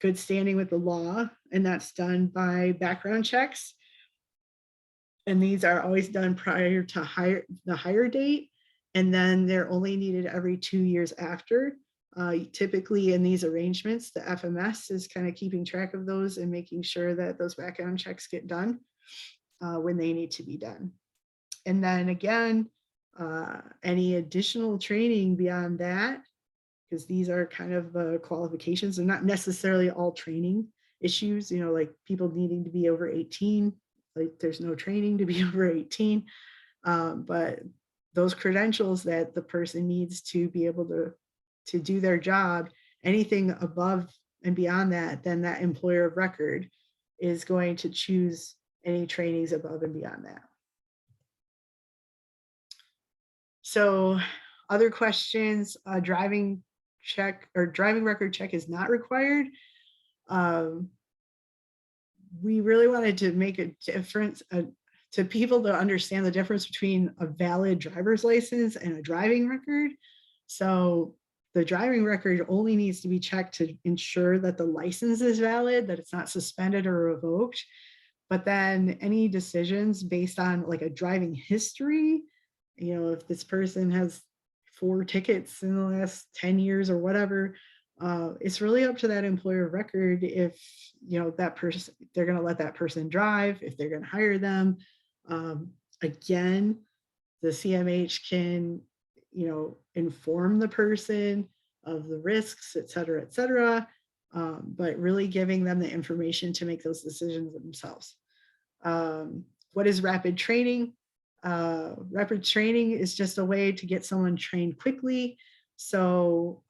good standing with the law, and that's done by background checks. And these are always done prior to the hire date, and then they're only needed every 2 years after. Typically in these arrangements, the FMS is kind of keeping track of those and making sure that those background checks get done when they need to be done. And then again, any additional training beyond that, because these are kind of the qualifications, they're not necessarily all training issues, you know, like people needing to be over 18, like there's no training to be over 18, but those credentials that the person needs to be able to do their job, anything above and beyond that, then that employer of record is going to choose any trainings above and beyond that. So other questions, driving check or driving record check is not required. We really wanted to make a difference to people to understand the difference between a valid driver's license and a driving record. So the driving record only needs to be checked to ensure that the license is valid, that it's not suspended or revoked. But then any decisions based on like a driving history, you know, if this person has 4 tickets in the last 10 years or whatever, it's really up to that employer of record if, you know, that person, they're going to let that person drive, if they're going to hire them. Again, the CMH can, you know, inform the person of the risks, et cetera, but really giving them the information to make those decisions themselves. What is rapid training? Rapid training is just a way to get someone trained quickly. So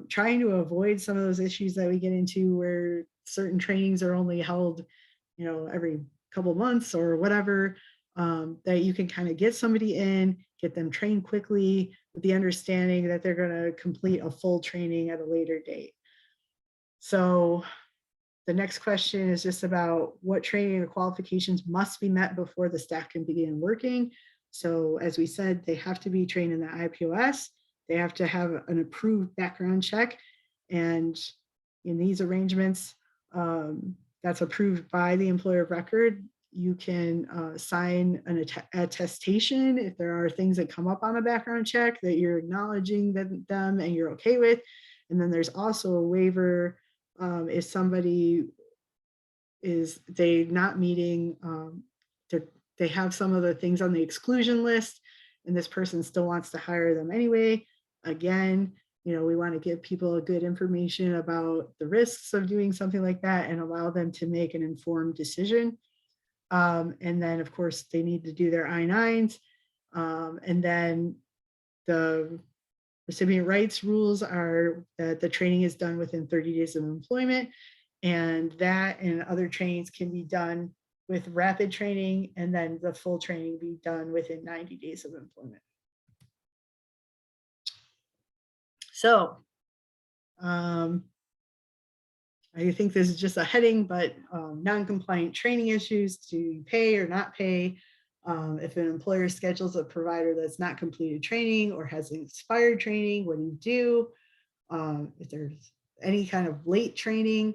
trying to avoid some of those issues that we get into where certain trainings are only held, you know, every couple months or whatever, that you can kind of get somebody in, get them trained quickly with the understanding that they're going to complete a full training at a later date. So the next question is just about what training and qualifications must be met before the staff can begin working. So as we said, they have to be trained in the IPOS. They have to have an approved background check. And in these arrangements, that's approved by the employer of record. You can sign an attestation if there are things that come up on a background check that you're acknowledging them and you're okay with. And then there's also a waiver if somebody is not meeting, they have some of the things on the exclusion list and this person still wants to hire them anyway. Again, you know, we want to give people good information about the risks of doing something like that and allow them to make an informed decision. And then of course they need to do their I-9s. And then the recipient rights rules are that the training is done within 30 days of employment, and that and other trainings can be done with rapid training, and then the full training be done within 90 days of employment. So I think this is just a heading, but non-compliant training issues, to pay or not pay. If an employer schedules a provider that's not completed training or has expired training, what do you do? If there's any kind of late training,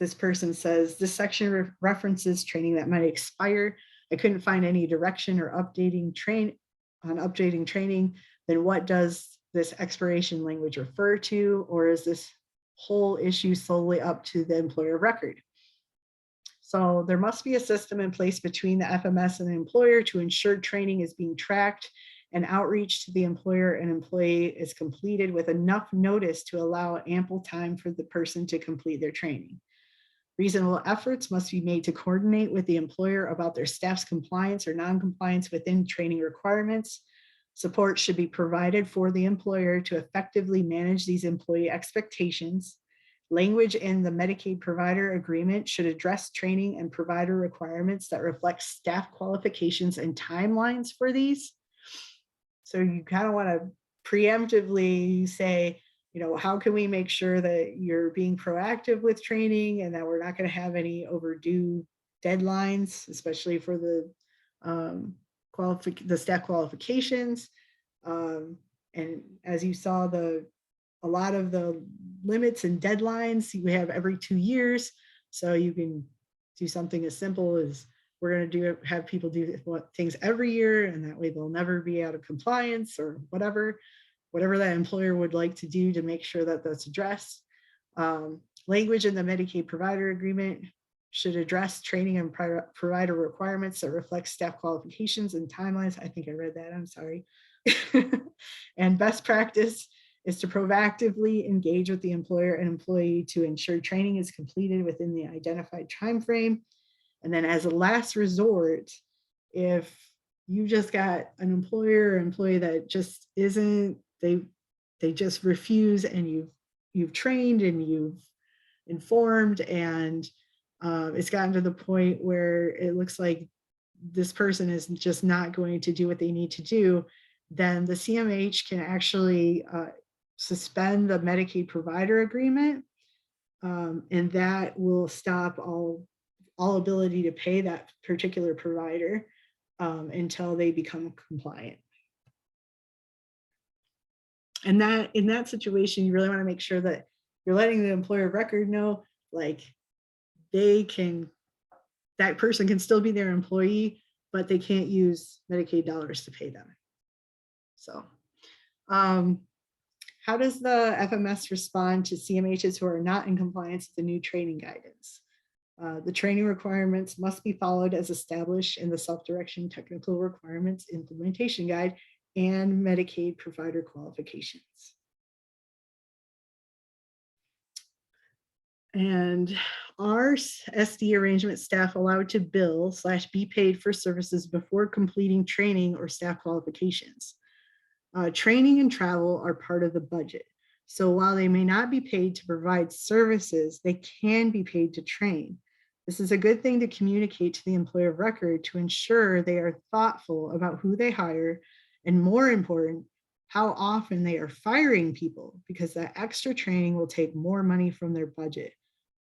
this person says this section references training that might expire. I couldn't find any direction or updating training. Then what does this expiration language refer to? Or is this whole issue solely up to the employer of record? So there must be a system in place between the FMS and the employer to ensure training is being tracked and outreach to the employer and employee is completed with enough notice to allow ample time for the person to complete their training. Reasonable efforts must be made to coordinate with the employer about their staff's compliance or non-compliance within training requirements. Support should be provided for the employer to effectively manage these employee expectations. Language in the Medicaid provider agreement should address training and provider requirements that reflect staff qualifications and timelines for these. So you kind of want to preemptively say, you know, how can we make sure that you're being proactive with training and that we're not going to have any overdue deadlines, especially for the staff qualifications. And as you saw, a lot of the limits and deadlines we have every 2 years. So you can do something as simple as we're going to have people do things every year, and that way they'll never be out of compliance or whatever that employer would like to do to make sure that that's addressed. Language in the Medicaid provider agreement should address training and provider requirements that reflect staff qualifications and timelines. I think I read that, I'm sorry. And best practice is to proactively engage with the employer and employee to ensure training is completed within the identified time frame. And then as a last resort, if you just got an employer or employee that just isn't, they just refuse, and you've trained and you've informed, and it's gotten to the point where it looks like this person is just not going to do what they need to do, then the CMH can actually suspend the Medicaid provider agreement, and that will stop all ability to pay that particular provider until they become compliant. And that in that situation, you really want to make sure that you're letting the employer of record know, like, that person can still be their employee, but they can't use Medicaid dollars to pay them. So how does the FMS respond to CMHs who are not in compliance with the new training guidance? The training requirements must be followed as established in the Self-Direction Technical Requirements Implementation Guide and Medicaid Provider Qualifications. And are SD arrangement staff allowed to bill / be paid for services before completing training or staff qualifications? Training and travel are part of the budget. So while they may not be paid to provide services, they can be paid to train. This is a good thing to communicate to the employer of record to ensure they are thoughtful about who they hire, and more important, how often they are firing people, because that extra training will take more money from their budget.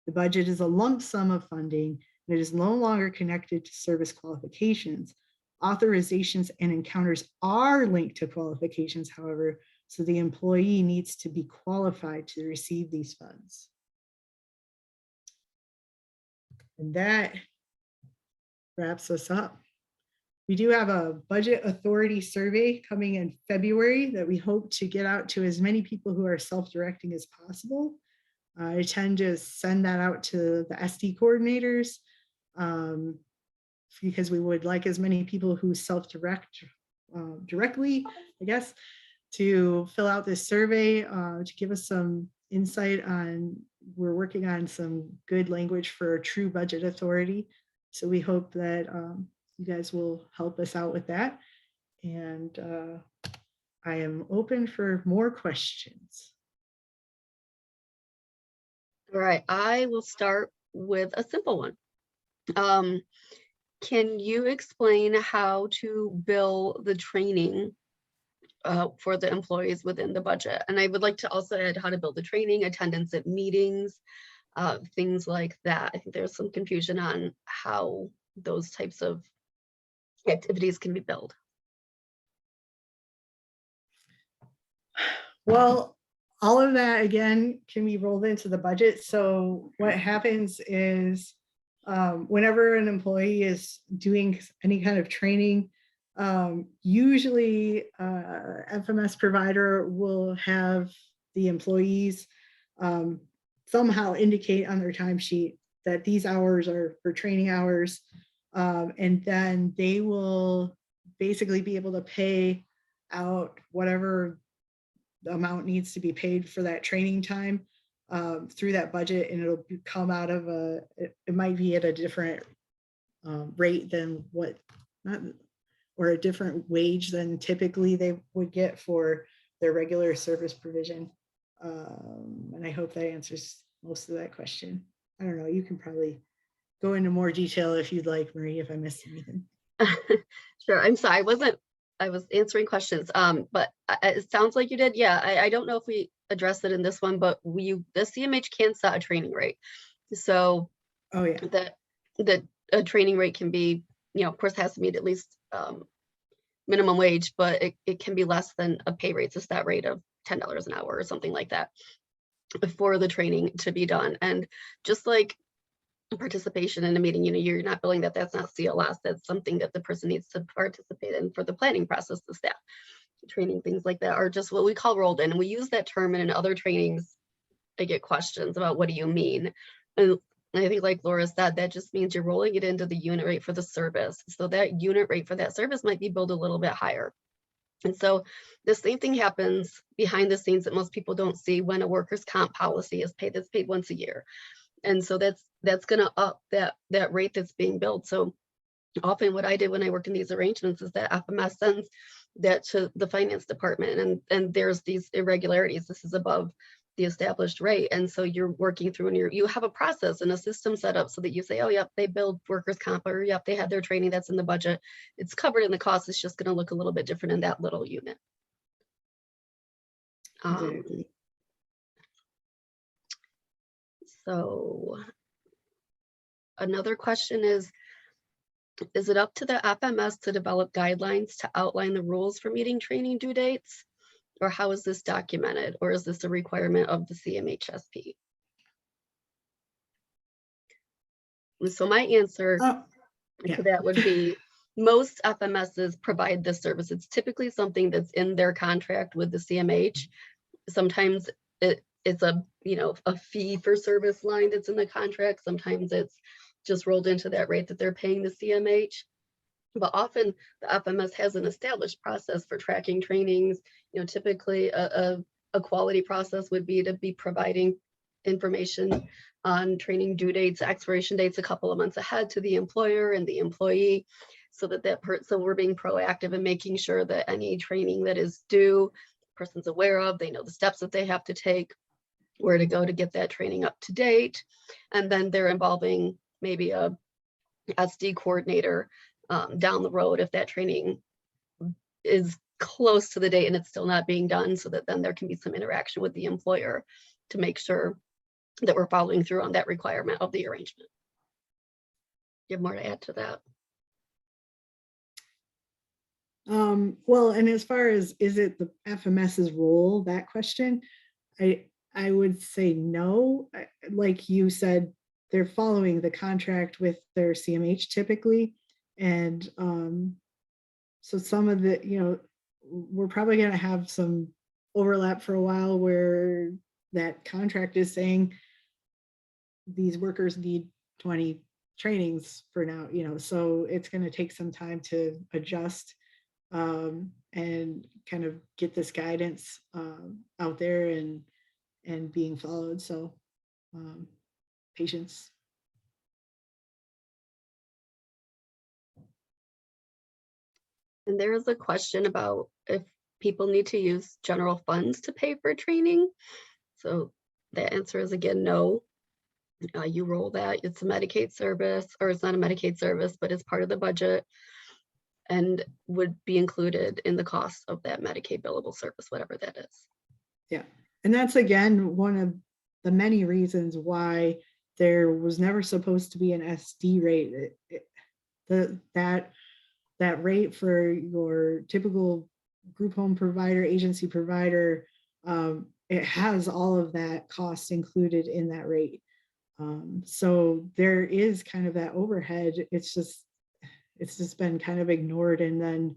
The budget is a lump sum of funding, and it is no longer connected to service qualifications. Authorizations and encounters are linked to qualifications, however, so the employee needs to be qualified to receive these funds. And that wraps us up. We do have a budget authority survey coming in February that we hope to get out to as many people who are self-directing as possible. I tend to send that out to the SD coordinators because we would like as many people who self-direct directly, I guess, to fill out this survey to give us some insight on, we're working on some good language for a true budget authority. So we hope that you guys will help us out with that. And I am open for more questions. All right, I will start with a simple one. Can you explain how to bill the training for the employees within the budget? And I would like to also add how to bill the training, attendance at meetings, things like that. I think there's some confusion on how those types of activities can be billed. Well, all of that, again, can be rolled into the budget. So what happens is whenever an employee is doing any kind of training, usually FMS provider will have the employees somehow indicate on their timesheet that these hours are for training hours. And then they will basically be able to pay out whatever the amount needs to be paid for that training time through that budget, and it'll come out of it might be at a different rate than or a different wage than typically they would get for their regular service provision. And I hope that answers most of that question. I don't know, you can probably go into more detail if you'd like, Marie, if I missed anything. Sure, I'm sorry, I was answering questions, but it sounds like you did. Yeah, I don't know if we addressed it in this one, but the Cmh can set a training rate. So oh yeah, that a training rate can be, of course, has to meet at least minimum wage, but it can be less than a pay rate, a stat rate of $10 an hour or something like that for the training to be done. And just like participation in a meeting, you're not billing that, that's not CLS, that's something that the person needs to participate in for the planning process, the staff training, things like that are just what we call rolled in. And we use that term, and in other trainings I get questions about what do you mean. And I think, like Laura said, that just means you're rolling it into the unit rate for the service. So that unit rate for that service might be billed a little bit higher. And so the same thing happens behind the scenes that most people don't see when a workers' comp policy is paid, that's paid once a year. And so that's going to up that rate that's being billed. So often what I did when I work in these arrangements is that FMS sends that to the finance department, and there's these irregularities. This is above the established rate. And so you're working through and you have a process and a system set up so that you say, oh, yep, they billed workers' comp, or yep, they had their training, that's in the budget. It's covered in the cost. It's just going to look a little bit different in that little unit. Exactly. So another question is it up to the FMS to develop guidelines to outline the rules for meeting training due dates? Or how is this documented? Or is this a requirement of the CMHSP? And so my answer to that would be most FMSs provide this service. It's typically something that's in their contract with the CMH. Sometimes it's a fee for service line that's in the contract. Sometimes it's just rolled into that rate that they're paying the CMH. But often the FMS has an established process for tracking trainings. Typically a quality process would be to be providing information on training due dates, expiration dates a couple of months ahead to the employer and the employee, so so we're being proactive in making sure that any training that is due, the person's aware of, they know the steps that they have to take, where to go to get that training up to date. And then they're involving maybe a SD coordinator down the road if that training is close to the date and it's still not being done, so that then there can be some interaction with the employer to make sure that we're following through on that requirement of the arrangement. You have more to add to that? Well, and as far as, is it the FMS's role, that question, I would say no. Like you said, they're following the contract with their CMH typically. And so some of the, we're probably going to have some overlap for a while where that contract is saying these workers need 20 trainings for now, so it's going to take some time to adjust and kind of get this guidance out there and being followed. So patience. And there is a question about if people need to use general funds to pay for training. So the answer is, again, no. You roll that. It's a Medicaid service, or it's not a Medicaid service, but it's part of the budget and would be included in the cost of that Medicaid billable service, whatever that is. Yeah. And that's, again, one of the many reasons why there was never supposed to be an SD rate. That rate for your typical group home provider, agency provider, it has all of that cost included in that rate. So there is kind of that overhead. It's just been kind of ignored, and then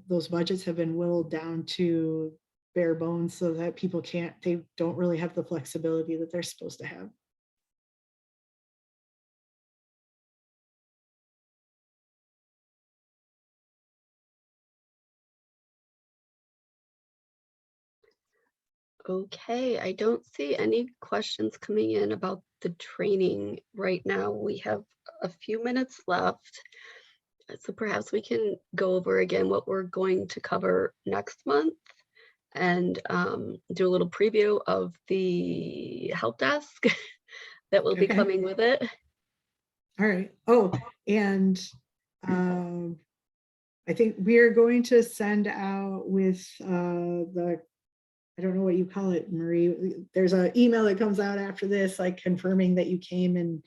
those budgets have been whittled down to bare bones so that they don't really have the flexibility that they're supposed to have. Okay, I don't see any questions coming in about the training right now. We have a few minutes left, so perhaps we can go over again what we're going to cover next month and do a little preview of the help desk that will be coming with it. All right. Oh, and I think we are going to send out with I don't know what you call it, Marie. There's an email that comes out after this, like confirming that you came and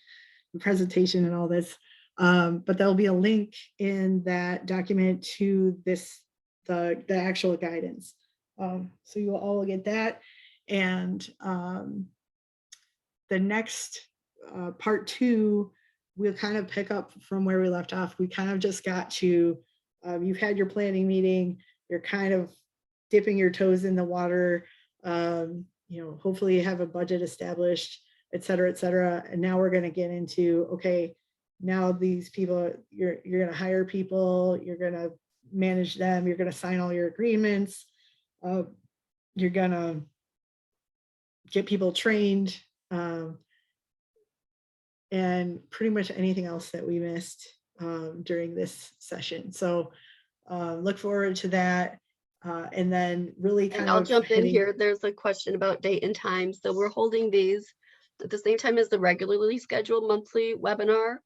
the presentation and all this. But there'll be a link in that document to the actual guidance. So you will all get that. And the next part 2, we'll kind of pick up from where we left off. We kind of just got to, you've had your planning meeting, you're kind of dipping your toes in the water, hopefully you have a budget established, et cetera, and now we're going to get into, okay, now these people, you're going to hire people, you're going to manage them, you're going to sign all your agreements, you're going to get people trained, and pretty much anything else that we missed. during this session. So look forward to that. And then really kind And I'll of jump in hitting- here. There's a question about date and time. So we're holding these at the same time as the regularly scheduled monthly webinar,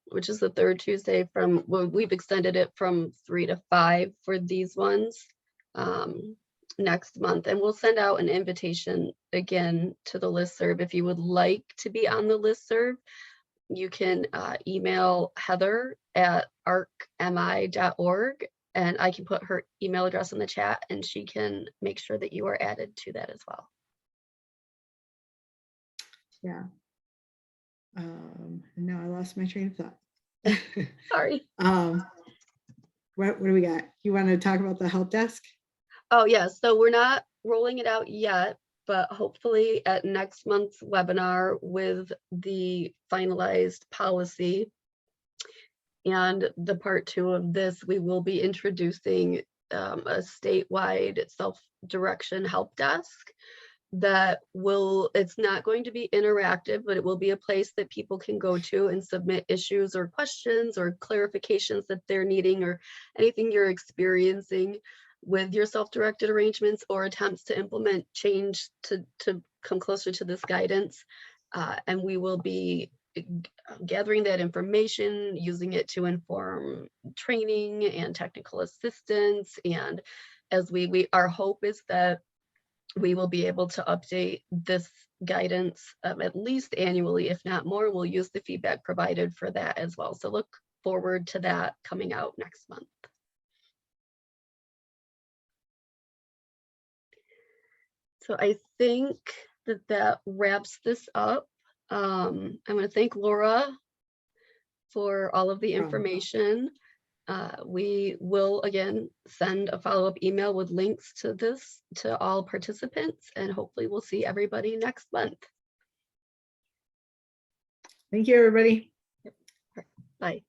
which is the third Tuesday from, well, we've extended it from 3 to 5 for these ones next month. And we'll send out an invitation again to the listserv. If you would like to be on the listserv, you can email Heather at arcmi.org, and I can put her email address in the chat, and she can make sure that you are added to that as well. Yeah. And now I lost my train of thought. Sorry. What do we got? You want to talk about the help desk? Oh, yeah. So we're not rolling it out yet, but hopefully at next month's webinar with the finalized policy and the part 2 of this, we will be introducing a statewide self-direction help desk that will, it's not going to be interactive, but it will be a place that people can go to and submit issues or questions or clarifications that they're needing, or anything you're experiencing with your self-directed arrangements or attempts to implement change to come closer to this guidance. And we will be gathering that information, using it to inform training and technical assistance. And as our hope is that we will be able to update this guidance at least annually, if not more. We'll use the feedback provided for that as well. So look forward to that coming out next month. So I think that wraps this up. I'm going to thank Laura for all of the information. We will again send a follow-up email with links to this to all participants, and hopefully we'll see everybody next month. Thank you, everybody. Bye.